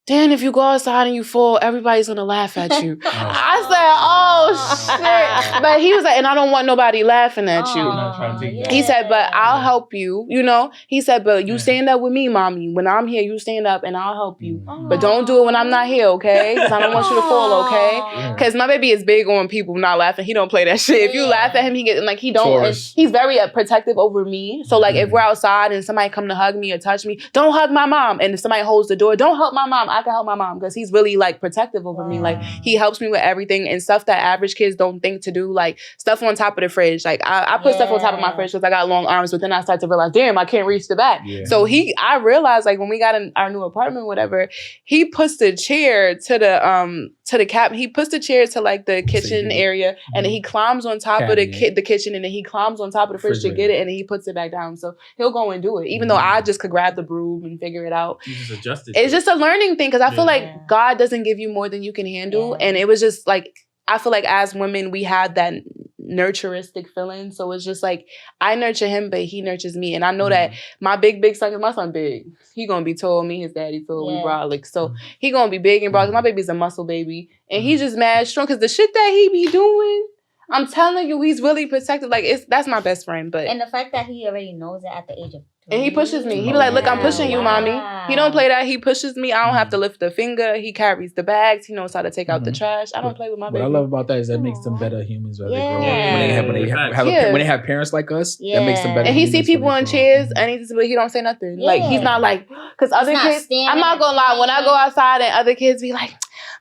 then if you go outside and you fall, everybody's going to laugh at you. I said, oh, shit. But he was like, and I don't want nobody laughing at you. He said, but I'll help you, you know? He said, but you stand up with me, mommy. When I'm here, you stand up and I'll help you. But don't do it when I'm not here, okay? Because I don't want you to fall, okay? Because my baby is big on people not laughing. He don't play that shit. If you laugh at him, he get like, he don't. He's very protective over me. So like if we're outside and somebody come to hug me or touch me, don't hug my mom. And if somebody holds the door, don't help my mom. I can help my mom because he's really like protective over me. Like he helps me with everything and stuff that average kids don't think to do. Like stuff on top of the fridge. Like I put stuff on top of my fridge because I got long arms, but then I start to realize, damn, I can't reach the back. Yeah. So I realized like when we got in our new apartment, whatever, he puts the chair to the cabinet. He puts the chair to like the kitchen area, and then he climbs on top of the kitchen, and then he climbs on top of the fridge to get it, and then he puts it back down. So he'll go and do it, even though I just could grab the broom and figure it out. You just adjust it. It's just a learning thing because I feel like God doesn't give you more than you can handle, and it was just like I feel like as women we have that nurturistic feeling. So it's just like I nurture him, but he nurtures me, and I know that my big son, because my son big, he gonna be tall. Me, his daddy tall. We brolic, so he gonna be big and broad. My baby's a muscle baby, and he's just mad strong because the shit that he be doing. I'm telling you, he's really protective. Like that's my best friend. But and the fact that he already knows it at the age of 3. And he pushes me. He be like, look, I'm pushing you, mommy. He don't play that. He pushes me. I don't have to lift a finger. He carries the bags. He knows how to take out the trash. I don't play with my baby. What I love about that is that makes them better humans as they grow up. When they have parents like us, that makes them better. And he see people in chairs and he don't say nothing. Like he's not like, because other kids, I'm not gonna lie, when I go outside and other kids be like,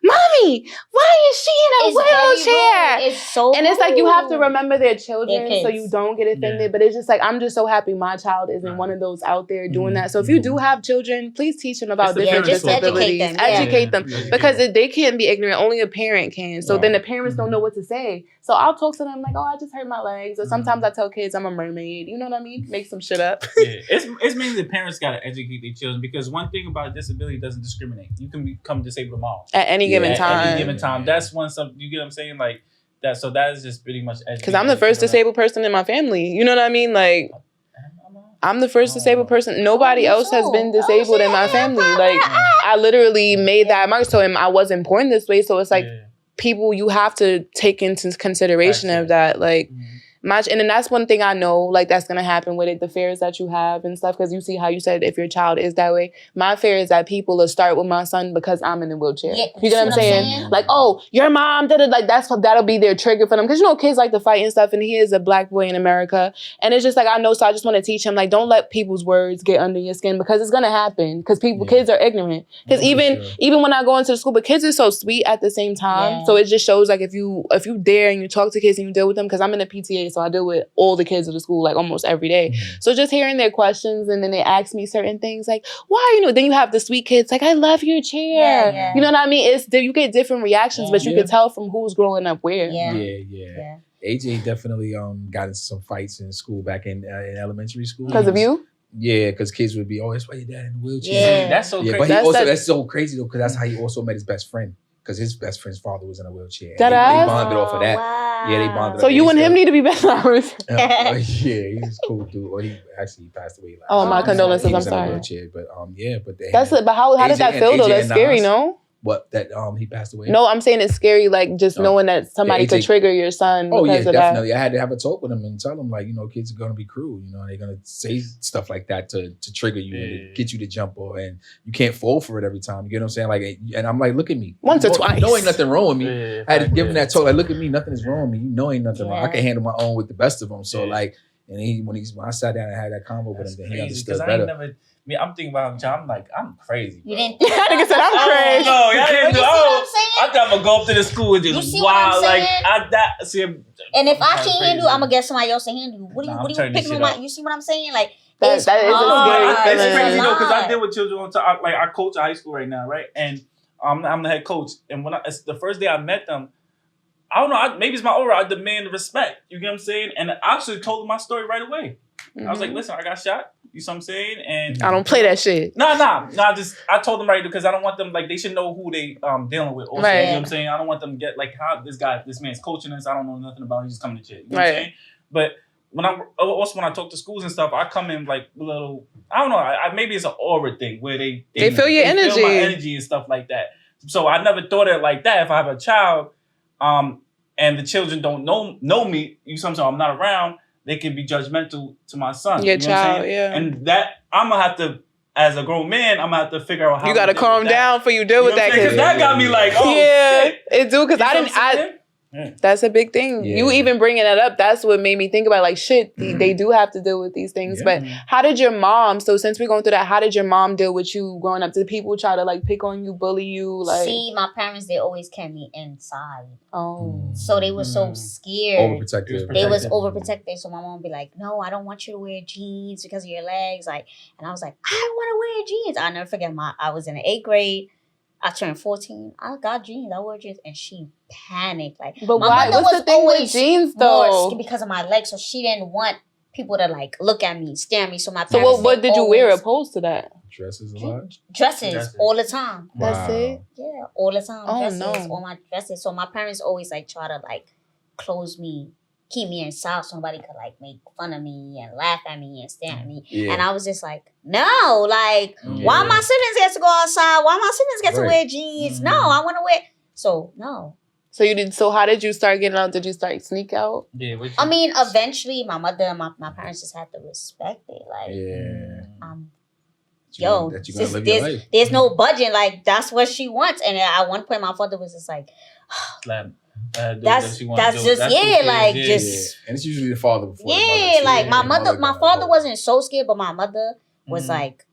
Mommy, why is she in a wheelchair? It's so and it's like you have to remember their children so you don't get offended. But it's just like I'm just so happy my child isn't one of those out there doing that. So if you do have children, please teach them about different disabilities. Educate them. Because they can't be ignorant. Only a parent can. So then the parents don't know what to say. So I'll talk to them like, oh, I just hurt my legs. Or sometimes I tell kids I'm a mermaid. You know what I mean? Make some shit up. It's mainly the parents got to educate their children because one thing about disability doesn't discriminate. You can become disabled tomorrow. At any given time. At any given time. That's one something, you get what I'm saying? Like that. So that is just pretty much educating. Because I'm the first disabled person in my family. You know what I mean? Like, I'm the first disabled person. Nobody else has been disabled in my family. Like, I literally made that mark. So I wasn't born this way. So it's like, people, you have to take into consideration of that. Like, And then that's one thing I know, like, that's going to happen with it, the fears that you have and stuff, because you see how you said if your child is that way. My fear is that people will start with my son because I'm in the wheelchair. Yeah, you get what I'm saying? Like, oh, your mom did it. Like, that'll be their trigger for them. Because, you know, kids like to fight and stuff, and he is a black boy in America. And it's just like, I know, so I just want to teach him, like, don't let people's words get under your skin, because it's going to happen. Because kids are ignorant. Because even when I go into the school, but kids are so sweet at the same time. Yeah. So it just shows, like, if you dare and you talk to kids and you deal with them, because I'm in the PTA, so I deal with all the kids of the school, like, almost every day. So just hearing their questions, and then they ask me certain things, like, why, you know, then you have the sweet kids, like, I love your chair. Yeah. You know what I mean? You get different reactions, but you can tell from who's growing up where. Yeah. AJ definitely got into some fights in school back in elementary school. Because of you? Yeah, because kids would be, that's why your dad in the wheelchair. Yeah, that's so crazy. But that's so crazy though, because that's how he also met his best friend. Because his best friend's father was in a wheelchair. They bonded off of that. Wow. Yeah, they bonded. So you and him need to be best friends. Yeah, he's a cool dude. Or he passed away. My condolences. I'm sorry. In a wheelchair, but But how did that feel though? That's scary, no? What, that he passed away? No, I'm saying it's scary, like, just knowing that somebody could trigger your son. Oh, yeah, of definitely. That. I had to have a talk with him and tell him, like, you know, kids are going to be cruel. You know, they're going to say stuff like that to trigger you and to get you to jump, and you can't fall for it every time. You get what I'm saying? Like, and I'm like, look at me. Once or twice. You know ain't nothing wrong with me. I had to give him that talk. Like, look at me. Nothing is wrong with me. You know ain't nothing wrong. I can handle my own with the best of them. So, like, and when I sat down and had that convo with him, then he understood better. I'm thinking about him, John. I'm like, I'm crazy. You didn't. Nigga said I'm crazy. No, y'all didn't do. I thought I'm gonna go up to the school and just wow, like And if I can't handle, I'm gonna get somebody else to handle. What are you picking on my? You see what I'm saying? Like that is a scary It's crazy though, because I deal with children on time. Like, I coach a high school right now, right? And I'm the head coach. And it's the first day I met them, I don't know. Maybe it's my aura. I demand respect. You get what I'm saying? And I actually told them my story right away. I was like, listen, I got shot. You see what I'm saying? And I don't play that shit. Nah. I told them right because I don't want them, like, they should know who they dealing with. Also, you know what I'm saying? I don't want them to get, like, how this man's coaching us. I don't know nothing about him. He's coming to check. You know what I'm saying? But when I talk to schools and stuff, I come in like a little, I don't know. Maybe it's an aura thing where they feel your energy. Feel my energy and stuff like that. So I never thought of it like that. If I have a child, and the children don't know me, sometimes I'm not around, they can be judgmental to my son. Your child, yeah. And that I'm gonna have to, as a grown man, I'm gonna have to figure out how you gotta calm down before you deal with that. Because that got me like, shit. It do, because that's a big thing. Yeah. You even bringing that up, that's what made me think about, like, shit, they do have to deal with these things. Yeah. But how did your mom, so since we're going through that, how did your mom deal with you growing up? Did people try to, like, pick on you, bully you? Like, see, my parents, they always kept me inside. Oh. So they were so scared. Overprotective. They was overprotective. So my mom would be like, no, I don't want you to wear jeans because of your legs. Like, and I was like, I want to wear jeans. I'll never forget, I was in the 8th grade. I turned 14. I got jeans. I wore jeans, and she panicked. Like, but why? What's the thing with jeans though? Because of my legs, so she didn't want people to, like, look at me, stare at me. So my parents. So what did you wear opposed to that? Dresses a lot. Dresses all the time. Wow. That's it. Yeah, all the time. Oh, dresses, all my dresses. So my parents always, like, try to, like, close me, keep me inside so nobody could, like, make fun of me and laugh at me and stare at me. Yeah. And I was just like, no, like, why my siblings get to go outside? Why my siblings get to wear jeans? No, I want to wear. So, no. So you did. So how did you start getting out? Did you start sneak out? Yeah. I mean, eventually, my mother and my parents just had to respect it. Like, there's no budget. Like, that's what she wants. And at one point, my father was just like, that's just and it's usually the father before the mother, like my father wasn't so scared, but my mother was like,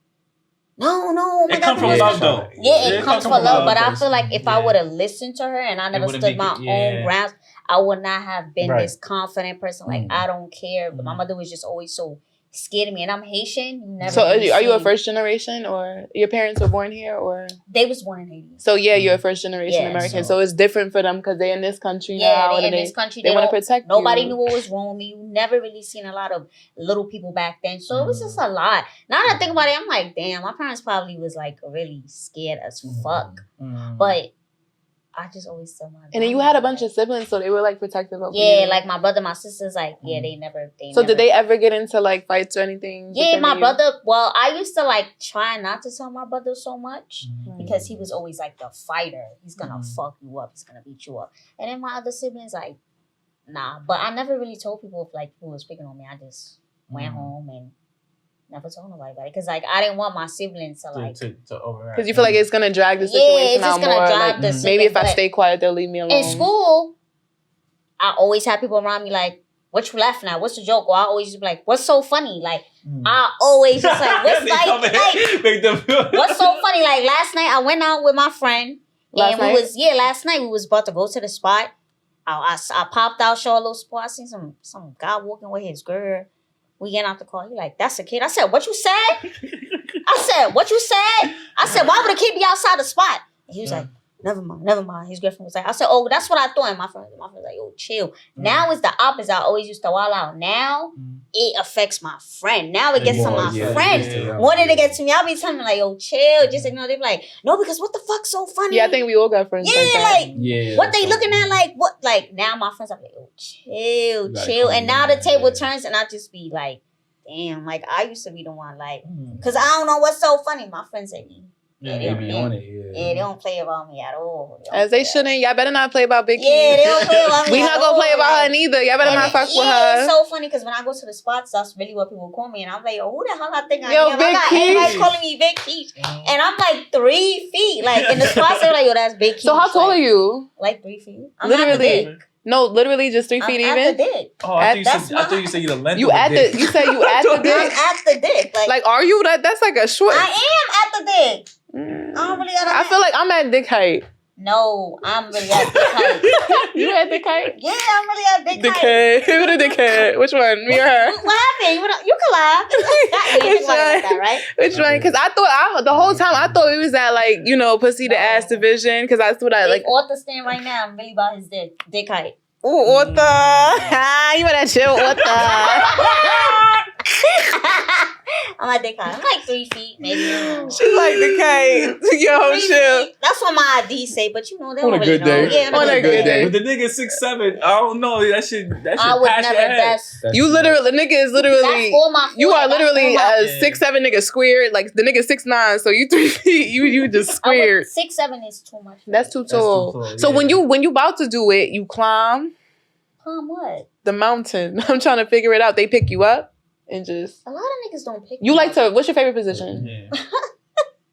no, it comes from love though. It comes from love, but I feel like if I would have listened to her and I never stood my own grounds, I would not have been this confident person. Like, I don't care, but my mother was just always so scared of me, and I'm Haitian. So are you a first generation, or your parents were born here, or they was born in Haiti? So you're a first generation American. So it's different for them because they're in this country now. Yeah, they in this country. They want to protect you. Nobody knew what was wrong with me. You never really seen a lot of little people back then, so it was just a lot. Now that I think about it, I'm like, damn, my parents probably was, like, really scared as fuck, but I just always said my. And then you had a bunch of siblings, so they were, like, protective of you. Yeah, like my brother, my sisters, like, they never. So did they ever get into, like, fights or anything? Yeah, my brother. Well, I used to, like, try not to tell my brother so much because he was always, like, the fighter. He's gonna fuck you up. He's gonna beat you up. And then my other siblings, like, Nah, but I never really told people if like people was picking on me. I just went home and never told nobody about it because like I didn't want my siblings to like to override. Because you feel like it's gonna drag the situation out more. Like, maybe if I stay quiet, they'll leave me alone. In school, I always had people around me like, "What you laughing at? What's the joke?" Or I always just be like, "What's so funny?" Like I always just like, "What's what's so funny?" Like last night, I went out with my friend. Last night we was about to go to the spot. I popped out, show a little spot. I seen some guy walking with his girl. We get out the car. He like, that's a kid. I said, what you said? What you said? I said, why would a kid be outside the spot? And he was like, never mind. His girlfriend was like, I said, oh, that's what I thought. And my friend was like, yo, chill. Now it's the opposite. I always used to wild out. Now it affects my friend. Now it gets to my friend. When did it get to me? I'll be telling me like, yo, chill. Just ignore. They be like, no, because what the fuck's so funny? Yeah, I think we all got friends. What they looking at? Like what? Like now my friends are like, yo, chill. And now the table turns, and I just be like, damn. Like I used to be the one like, cause I don't know what's so funny. My friends say. They be on it. They don't play about me at all. As they shouldn't. Y'all better not play about Big Key. Yeah, they don't play about me. We not gonna play about her neither. Y'all better not fuck with her. It's so funny because when I go to the spots, that's really what people call me, and I'm like, yo, who the hell I think I am? I got everybody calling me Big Key, and I'm like 3 feet. Like in the spots, they're like, yo, that's Big Key. So how tall are you? Like 3 feet. I'm literally. No, literally just 3 feet even. At the dick. Oh, I thought you said you the length. You at the. You said you at the dick. I'm at the dick. Like are you? That's like a short. I am at the dick. I feel like I'm at dick height. No, I'm really at dick height. You at dick height? Yeah, I'm really at dick height. Dickhead. Who the dickhead? Which one? Me or her? What happened? You can laugh. Which one? That, right? Which one? Because I thought the whole time I thought it was that like pussy to ass division. Because I thought like Author stand right now. I'm really about his dick height. Ooh, Author. You better chill, Author. I'm at dick height. I'm like 3 feet, maybe. She's like the kite. Yo, chill. That's what my ID say, but they on don't a really good know. day. Yeah, on a good day. But the nigga 6'7", I don't know. That shit I would pass never. your head. You literally, the nigga is literally. You are literally a 6'7" nigga squared. Like the nigga 6'9", so you 3 feet. You just squared. 6'7" is too much. That's too tall. So when you about to do it, you climb. Climb what? The mountain. I'm trying to figure it out. They pick you up. And just a lot of niggas don't pick. You like to? What's your favorite position?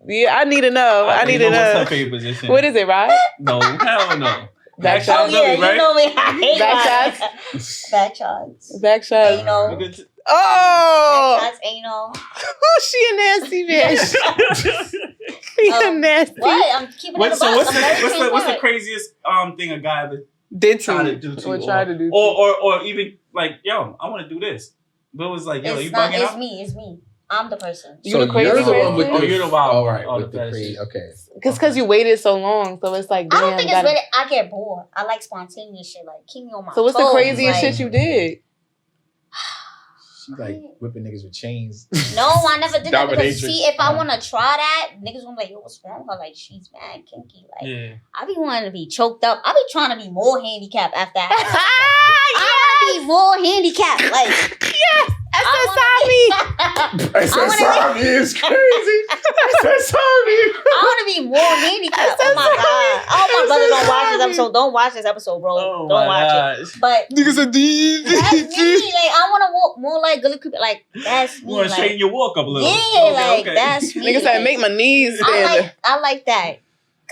Yeah, I need to know. I need to know. What's her favorite position? What is it? Right? No, hell no. Back shots. Oh yeah, right? you know me. I hate back shots. Back shots. Back shots. Anal. Oh. Back shots. Anal. Oh, she a nasty bitch. She a nasty. What? I'm keeping it. So what's the craziest thing a guy ever did try to do to you? Or try to do. Or even like, yo, I want to do this. But it was like, yo, you bugging out? It's me. I'm the person. You the crazy person? You're the wild. All right. With the crazy. Okay. Because you waited so long, so it's like, damn. I don't think it's waited. I get bored. I like spontaneous shit. Like, keep me on my toes. So what's the craziest shit you did? She like whipping niggas with chains. No, I never did that. Because see, if I want to try that, niggas gonna be like, yo, what's wrong with her? Like, she's mad kinky. Like, I be wanting to be choked up. I be trying to be more handicapped after that. I want to be more handicapped. Like, yes. SSI is crazy. SSI. I want to be more handicapped. Oh my god! I hope my brothers don't watch this episode. Don't watch this episode, bro. Don't watch it. But niggas are deep. That's me. Like I want to walk more like Gully Cooper. Like that's me. You want to straighten your walk up a little. Yeah, that's me. Niggas said make my knees. I like that.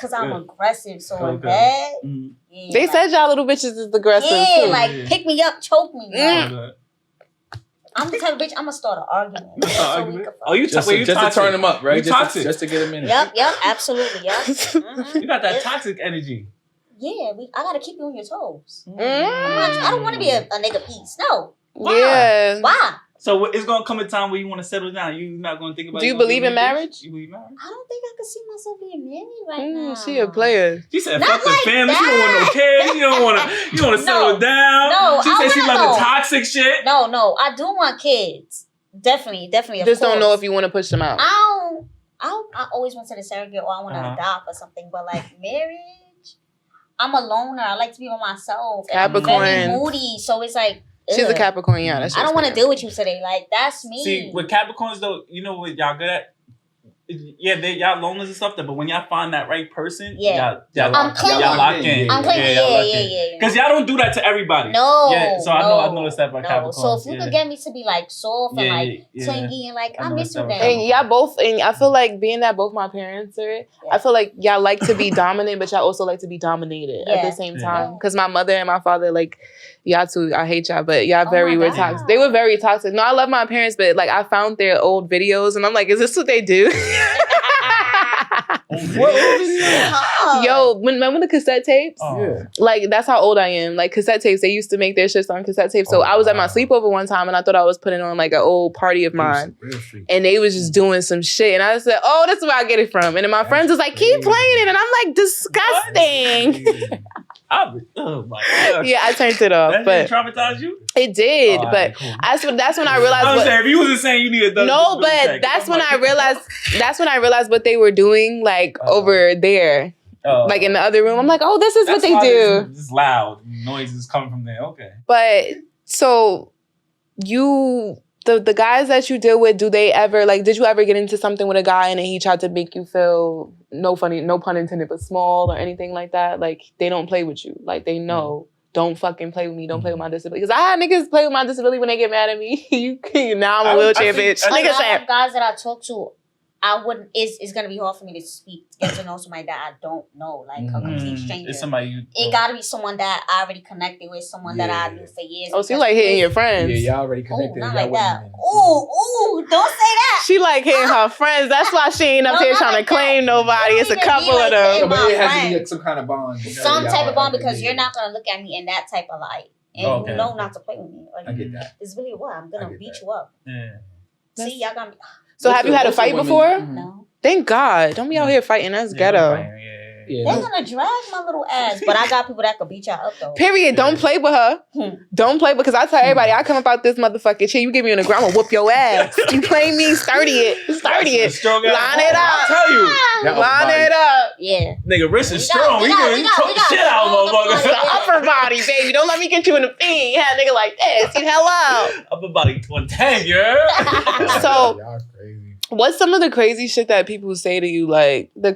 Cause I'm aggressive, so in bed. Yeah, they said y'all little bitches is aggressive too. Like pick me up, choke me. I'm the type of bitch. I'm gonna start an argument. You just to turn them up, right? Just to get them in. Yep, absolutely, yep. You got that toxic energy. Yeah, I gotta keep you on your toes. I don't want to be a nigga piece. No. Why? Yeah. Why? So it's gonna come a time where you want to settle down. You're not gonna think about. Do you believe in marriage? You believe in marriage? I don't think I could see myself being married right now. She a player. She said, "Fuck the family. She don't want no kids. You don't want to settle down." No, she said she love the toxic shit. No, I do want kids. Definitely. Just don't know if you want to push them out. I always want to surrogate or I want to adopt or something, but like marriage, I'm a loner. I like to be by myself. Capricorn. I'm very moody, so it's like. She's a Capricorn, yeah. I don't want to deal with you today. Like, that's me. See, with Capricorns, though, you know what y'all good at? Yeah, y'all loners and stuff. But when y'all find that right person, I'm clingy. Y'all lock in. I'm clingy. Yeah. Because y'all don't do that to everybody. No. Yeah, so I noticed that by Capricorn. So if you could get me to be like soft and like clingy and like I miss you, then. And y'all both, and I feel like being that both my parents are, I feel like y'all like to be dominant, but y'all also like to be dominated at the same time. Because my mother and my father, like y'all too, I hate y'all, but y'all were toxic. They were very toxic. No, I love my parents, but like I found their old videos and I'm like, is this what they do? Yo, when the cassette tapes, like that's how old I am. Like cassette tapes, they used to make their shits on cassette tapes. So I was at my sleepover one time and I thought I was putting on like an old party of mine, and they was just doing some shit. And I said, "Oh, this is where I get it from." And then my friends was like, "Keep playing it," and I'm like, "Disgusting." Oh my god! Yeah, I turned it off. That but didn't traumatize you? It did, but cool. that's when I realized. I was saying, if you wasn't saying you needed no, but that's when I realized. That's when I realized what they were doing, like over there, like in the other room. I'm like, oh, this is what they do. This is loud noises coming from there. Okay, but so you. The guys that you deal with, do they ever, like, did you ever get into something with a guy and then he tried to make you feel, no pun intended, but small or anything like that? Like, they don't play with you. Like, they know, don't fucking play with me. Don't play with my disability. Because I had niggas play with my disability when they get mad at me. Now I'm a wheelchair bitch. Niggas have guys that I talk to, it's gonna be hard for me to get to know somebody that I don't know, like a complete stranger. It's somebody it gotta be someone that I already connected with, someone that I knew for years. Oh, so you like hitting your friends? Yeah, y'all already connected. Not like that. Ooh, don't say that. She like hitting her friends. That's why she ain't up here trying to claim nobody. It's a couple of them. But it has to be like some kind of bond. Some type of bond, because you're not gonna look at me in that type of light, and you know not to play with me. Like, I get that. It's really what I'm gonna beat you up. Yeah. See, y'all got me. So have you had a fight before? No. Thank God. Don't be out here fighting. That's ghetto. They're gonna drag my little ass, but I got people that could beat y'all up though. Period. Don't play with her. Don't play, because I tell everybody, I come about this motherfucking shit. You get me on the ground, I'm gonna whoop your ass. You play me, sturdy it. Line it up. I'll tell you. Line it up. Yeah. Nigga, wrist is strong. We can choke the shit out of motherfuckers. The upper body, baby. Don't let me get you in the feet. You had a nigga like this. Hello. Upper body 110, yeah. So, y'all crazy. What's some of the crazy shit that people say to you? Like some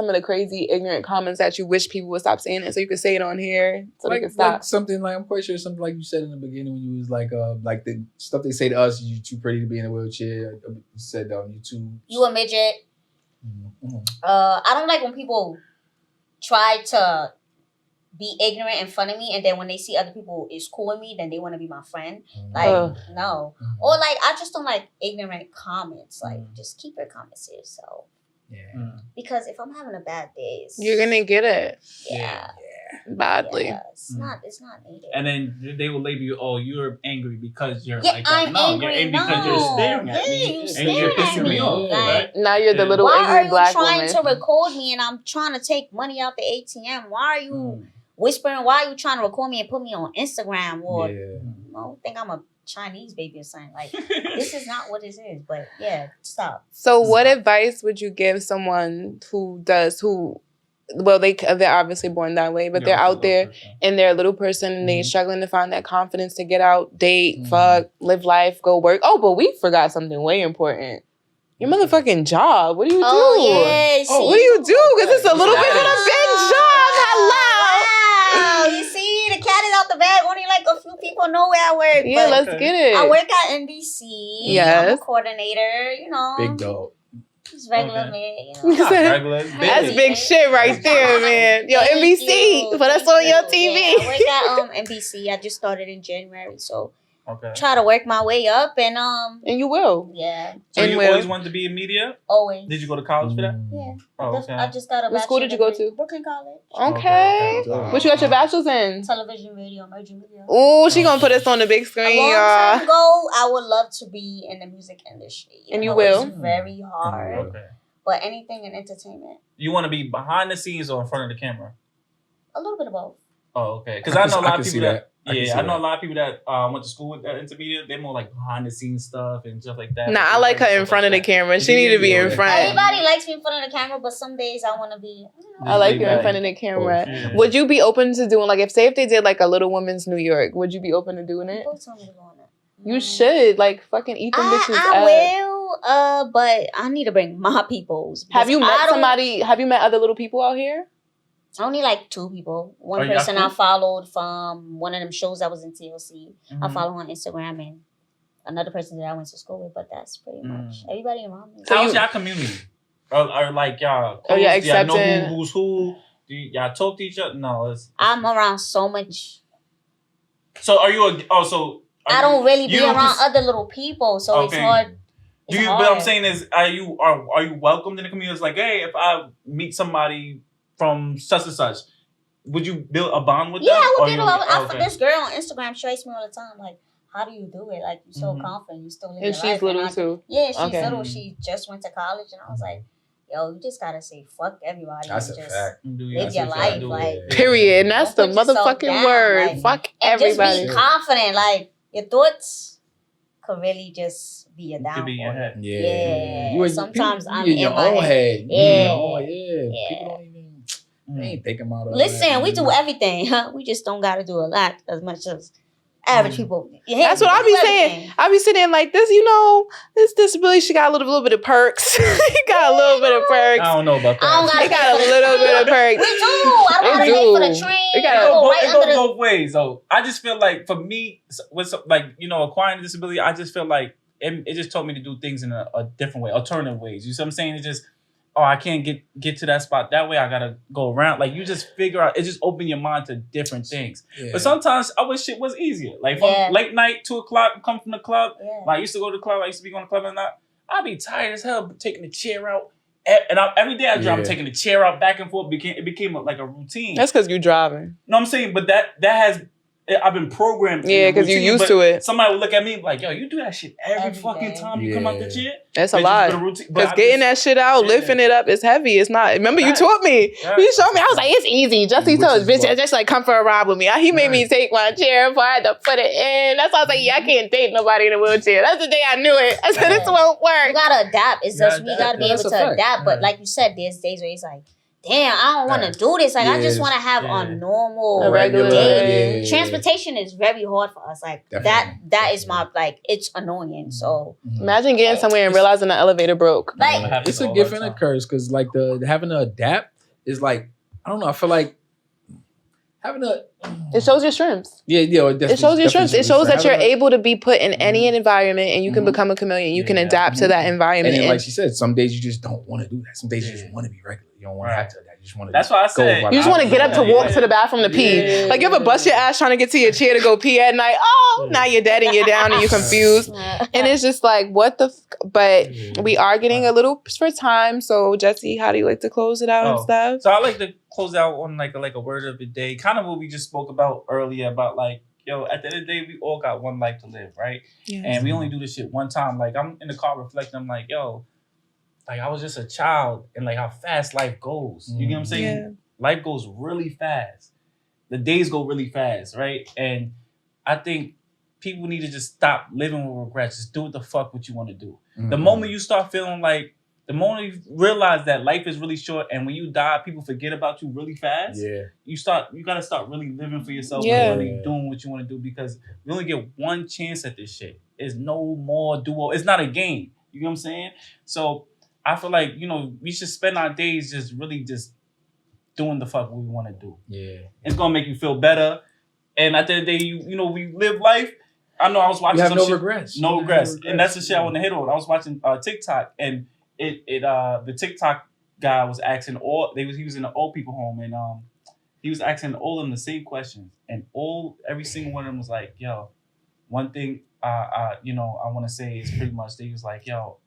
of the crazy ignorant comments that you wish people would stop saying it, so you could say it on here so they can stop. Like something like, I'm quite sure something like you said in the beginning when you was like the stuff they say to us, you too pretty to be in a wheelchair. You said you too. You a midget. Mm-hmm. I don't like when people try to be ignorant in front of me, and then when they see other people is cool with me, then they want to be my friend. Like, no. Or like, I just don't like ignorant comments. Like, just keep your comments to yourself. Yeah. Because if I'm having a bad day, you're gonna get it. Yeah. Badly. Yeah, it's not needed. And then they will label you, oh, you're angry because you're yeah, like that. I'm No, angry. you're angry because you're staring at me. And you're pissing me off. Right? Now you're the little angry black woman. Why are you trying to record me and I'm trying to take money out the ATM? Why are you whispering? Why are you trying to record me and put me on Instagram? Or think I'm a Chinese baby or something. Like, this is not what this is. But yeah, stop. So what advice would you give someone well, they're obviously born that way, but they're out there and they're a little person and they're struggling to find that confidence to get out, date, fuck, live life, go work. Oh, but we forgot something way important. Your motherfucking job. What do you do? Yeah, what do you do? Because it's a little bit of a big job. Hello. You see, the cat is out the bag. Only like a few people know where I work. Yeah, let's get it. I work at NBC. Yes. I'm a coordinator, Big dog. Just regular man, That's big shit right there, man. Yo, NBC, put us on your TV. Yeah, I work at NBC. I just started in January, so try to work my way up, and you will. Yeah. So you always wanted to be in media? Always. Did you go to college for that? Yeah. Oh, okay. I just got a bachelor. What school did you go to? Brooklyn College. Okay. What you got your bachelor's in? Television, radio, merging media. Oh, she gonna put us on the big screen, y'all. A long time ago, I would love to be in the music industry. And you will. It's very hard. Okay. But anything in entertainment. You want to be behind the scenes or in front of the camera? A little bit of both. Oh, okay. Because I know a lot of people that. I know a lot of people that went to school with intermediate. They're more like behind the scenes stuff and stuff like that. Nah, I like her in front of the camera. She need to be in front. Everybody likes me in front of the camera, but some days I want to be. I like you in front of the camera. Yeah. Would you be open to doing, like, if they did like a Little Women's New York, would you be open to doing it? People tell me to go on it. You should like fucking eat them bitches. I will, but I need to bring my peoples. Have you met somebody? Have you met other little people out here? Only like 2 people. One person I followed from one of them shows I was in TLC. I follow on Instagram, and another person that I went to school with. But that's pretty much everybody around me. How's y'all community? Or like y'all? Close? Yeah, accepting. Y'all know who's who? Do y'all talk to each other? No, I'm around so much. So are you? I don't really be around other little people, so it's hard. But I'm saying is, are you welcomed in the community? It's like, hey, if I meet somebody from such and such, would you build a bond with them? Yeah, I would build a This girl on Instagram strikes me all the time, like, how do you do it? Like, you're so confident, you still live your life. And she's little too. Yeah, she's little. She just went to college, and I was like, yo, you just gotta say fuck everybody. That's and a just fact. Live your life, like period. And that's the motherfucking word. Like, fuck everybody. Just be confident. Like your thoughts could really just be a downfall. Yeah. Sometimes I'm in your my own head. Yeah. People don't even. They ain't thinking about it. Listen, we do everything. We just don't gotta do a lot as much as average people. Yeah, that's what I be saying. I be sitting like this, this disability, she got a little bit of perks. He got a little bit of perks. I don't know about that. He got a little bit of perks. We do. I don't gotta pay for the train. It goes both ways, though. I just feel like for me, with acquiring a disability, I just feel like it just taught me to do things in a different way, alternative ways. You see what I'm saying? It just, I can't get to that spot that way. I gotta go around. Like you just figure out. It just open your mind to different things. Yeah. But sometimes I wish shit was easier. Like from late night, 2:00, come from the club. Yeah. Like I used to go to the club. I used to be going to the club and that. I'd be tired as hell taking the chair out. And every day I drive, I'm taking the chair out back and forth. It became like a routine. That's because you're driving. No, I'm saying, but that has. I've been programmed. Yeah, because you're used to it. Somebody would look at me like, yo, you do that shit every fucking time you come out the chair? That's a lot. Because getting that shit out, lifting it up is heavy. It's not. Remember, you taught me. You showed me. I was like, it's easy. Jesse told his bitch, just like come for a ride with me. He made me take my chair before I had to put it in. That's why I was like, I can't date nobody in a wheelchair. That's the day I knew it. I said, this won't work. You gotta adapt. It's just, we gotta be able to adapt. But like you said, there's days where it's like, damn, I don't want to do this. Like, I just want to have a normal, regular day. Transportation is very hard for us. Like, that is my, like, it's annoying. So, imagine getting somewhere and realizing the elevator broke. Like, it's a gift and a curse because, like, having to adapt is like, I don't know, I feel like it shows your strengths. Yeah, it shows your strengths. It shows that you're able to be put in any environment and you can become a chameleon. You can adapt to that environment. And like she said, some days you just don't want to do that. Some days you just want to be regular. You don't want to have to. You just want to. That's why I said. You just want to get up to walk to the bathroom to pee. Like you ever bust your ass trying to get to your chair to go pee at night? Now you're dead and you're down and you're confused. And it's just like, what the? But we are getting a little for time. So Jesse, how do you like to close it out and stuff? So I like to close out on like a word of the day, kind of what we just spoke about earlier about like, yo, at the end of the day, we all got one life to live, right? Yes. And we only do this shit one time. Like I'm in the car reflecting, I'm like, yo, like I was just a child and like how fast life goes. You get what I'm saying? Yeah. Life goes really fast. The days go really fast, right? And I think people need to just stop living with regrets. Just do what the fuck what you want to do. Mm-hmm. The moment you start feeling like, the moment you realize that life is really short and when you die, people forget about you really fast. Yeah. You got to start really living for yourself and really doing what you want to do because we only get one chance at this shit. It's no more duo. It's not a game. You know what I'm saying? So I feel like, we should spend our days just really just doing the fuck we want to do. Yeah. It's going to make you feel better. And at the end of the day, we live life. I know I was watching some shit. Regrets. No regrets. And that's the shit I want to hit on. I was watching TikTok and the TikTok guy was asking he was in an old people home and he was asking all of them the same questions and every single one of them was like, yo, one thing I want to say is pretty much they was like, yo,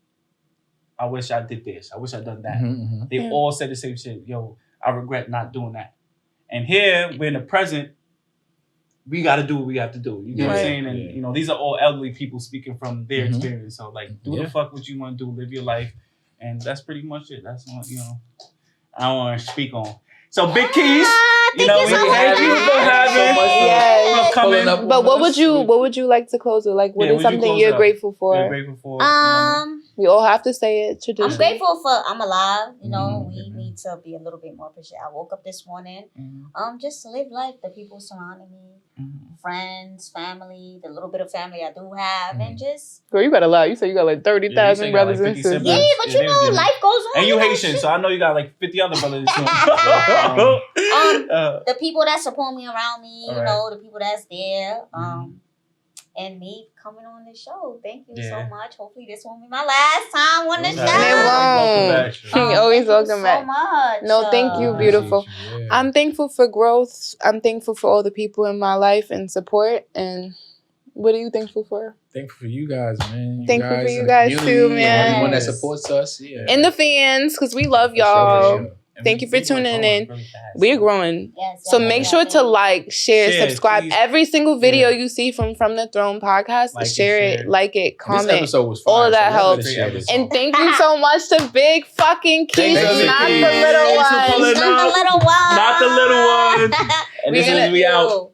I wish I did this. I wish I done that. Mm-hmm. They all said the same shit. Yo, I regret not doing that. And here we're in the present. We got to do what we have to do. You know what I'm saying? And these are all elderly people speaking from their experience. So like, do the fuck what you want to do. Live your life. And that's pretty much it. That's what, I don't want to speak on. So Big Kish, we had you for having coming. But what would you like to close with? Like, what is something you're grateful for? You're grateful for. We all have to say it traditionally. I'm grateful for I'm alive. We need to be a little bit more appreciative. I woke up this morning, just to live life. The people surrounding me. friends, family, the little bit of family I do have, and just... Girl, you got a lot. You say you got like 30,000 brothers and sisters. Yeah, but you know, life goes on. And you Haitian, so I know you got like 50 other brothers. The people that support me around me, you know, the people that's there, and me coming on the show. Thank you so much. Hopefully this won't be my last time on the show. It won't. You always welcome back. So much. No, thank you, beautiful. I'm thankful for growth. I'm thankful for all the people in my life and support. And what are you thankful for? Thankful for you guys, man. Thankful for you guys too, man. Everyone that supports us. Yeah. And the fans, because we love y'all. Sure. Thank you for tuning in. Really we're growing. So make sure to like, share, subscribe. Please. Every single video you see from the Throne podcast, share it, like it, comment. This episode was fine, all of that helps. And thank you so much to big fucking Kish, not the little one. Not the little one. Not the little one. And this is we out.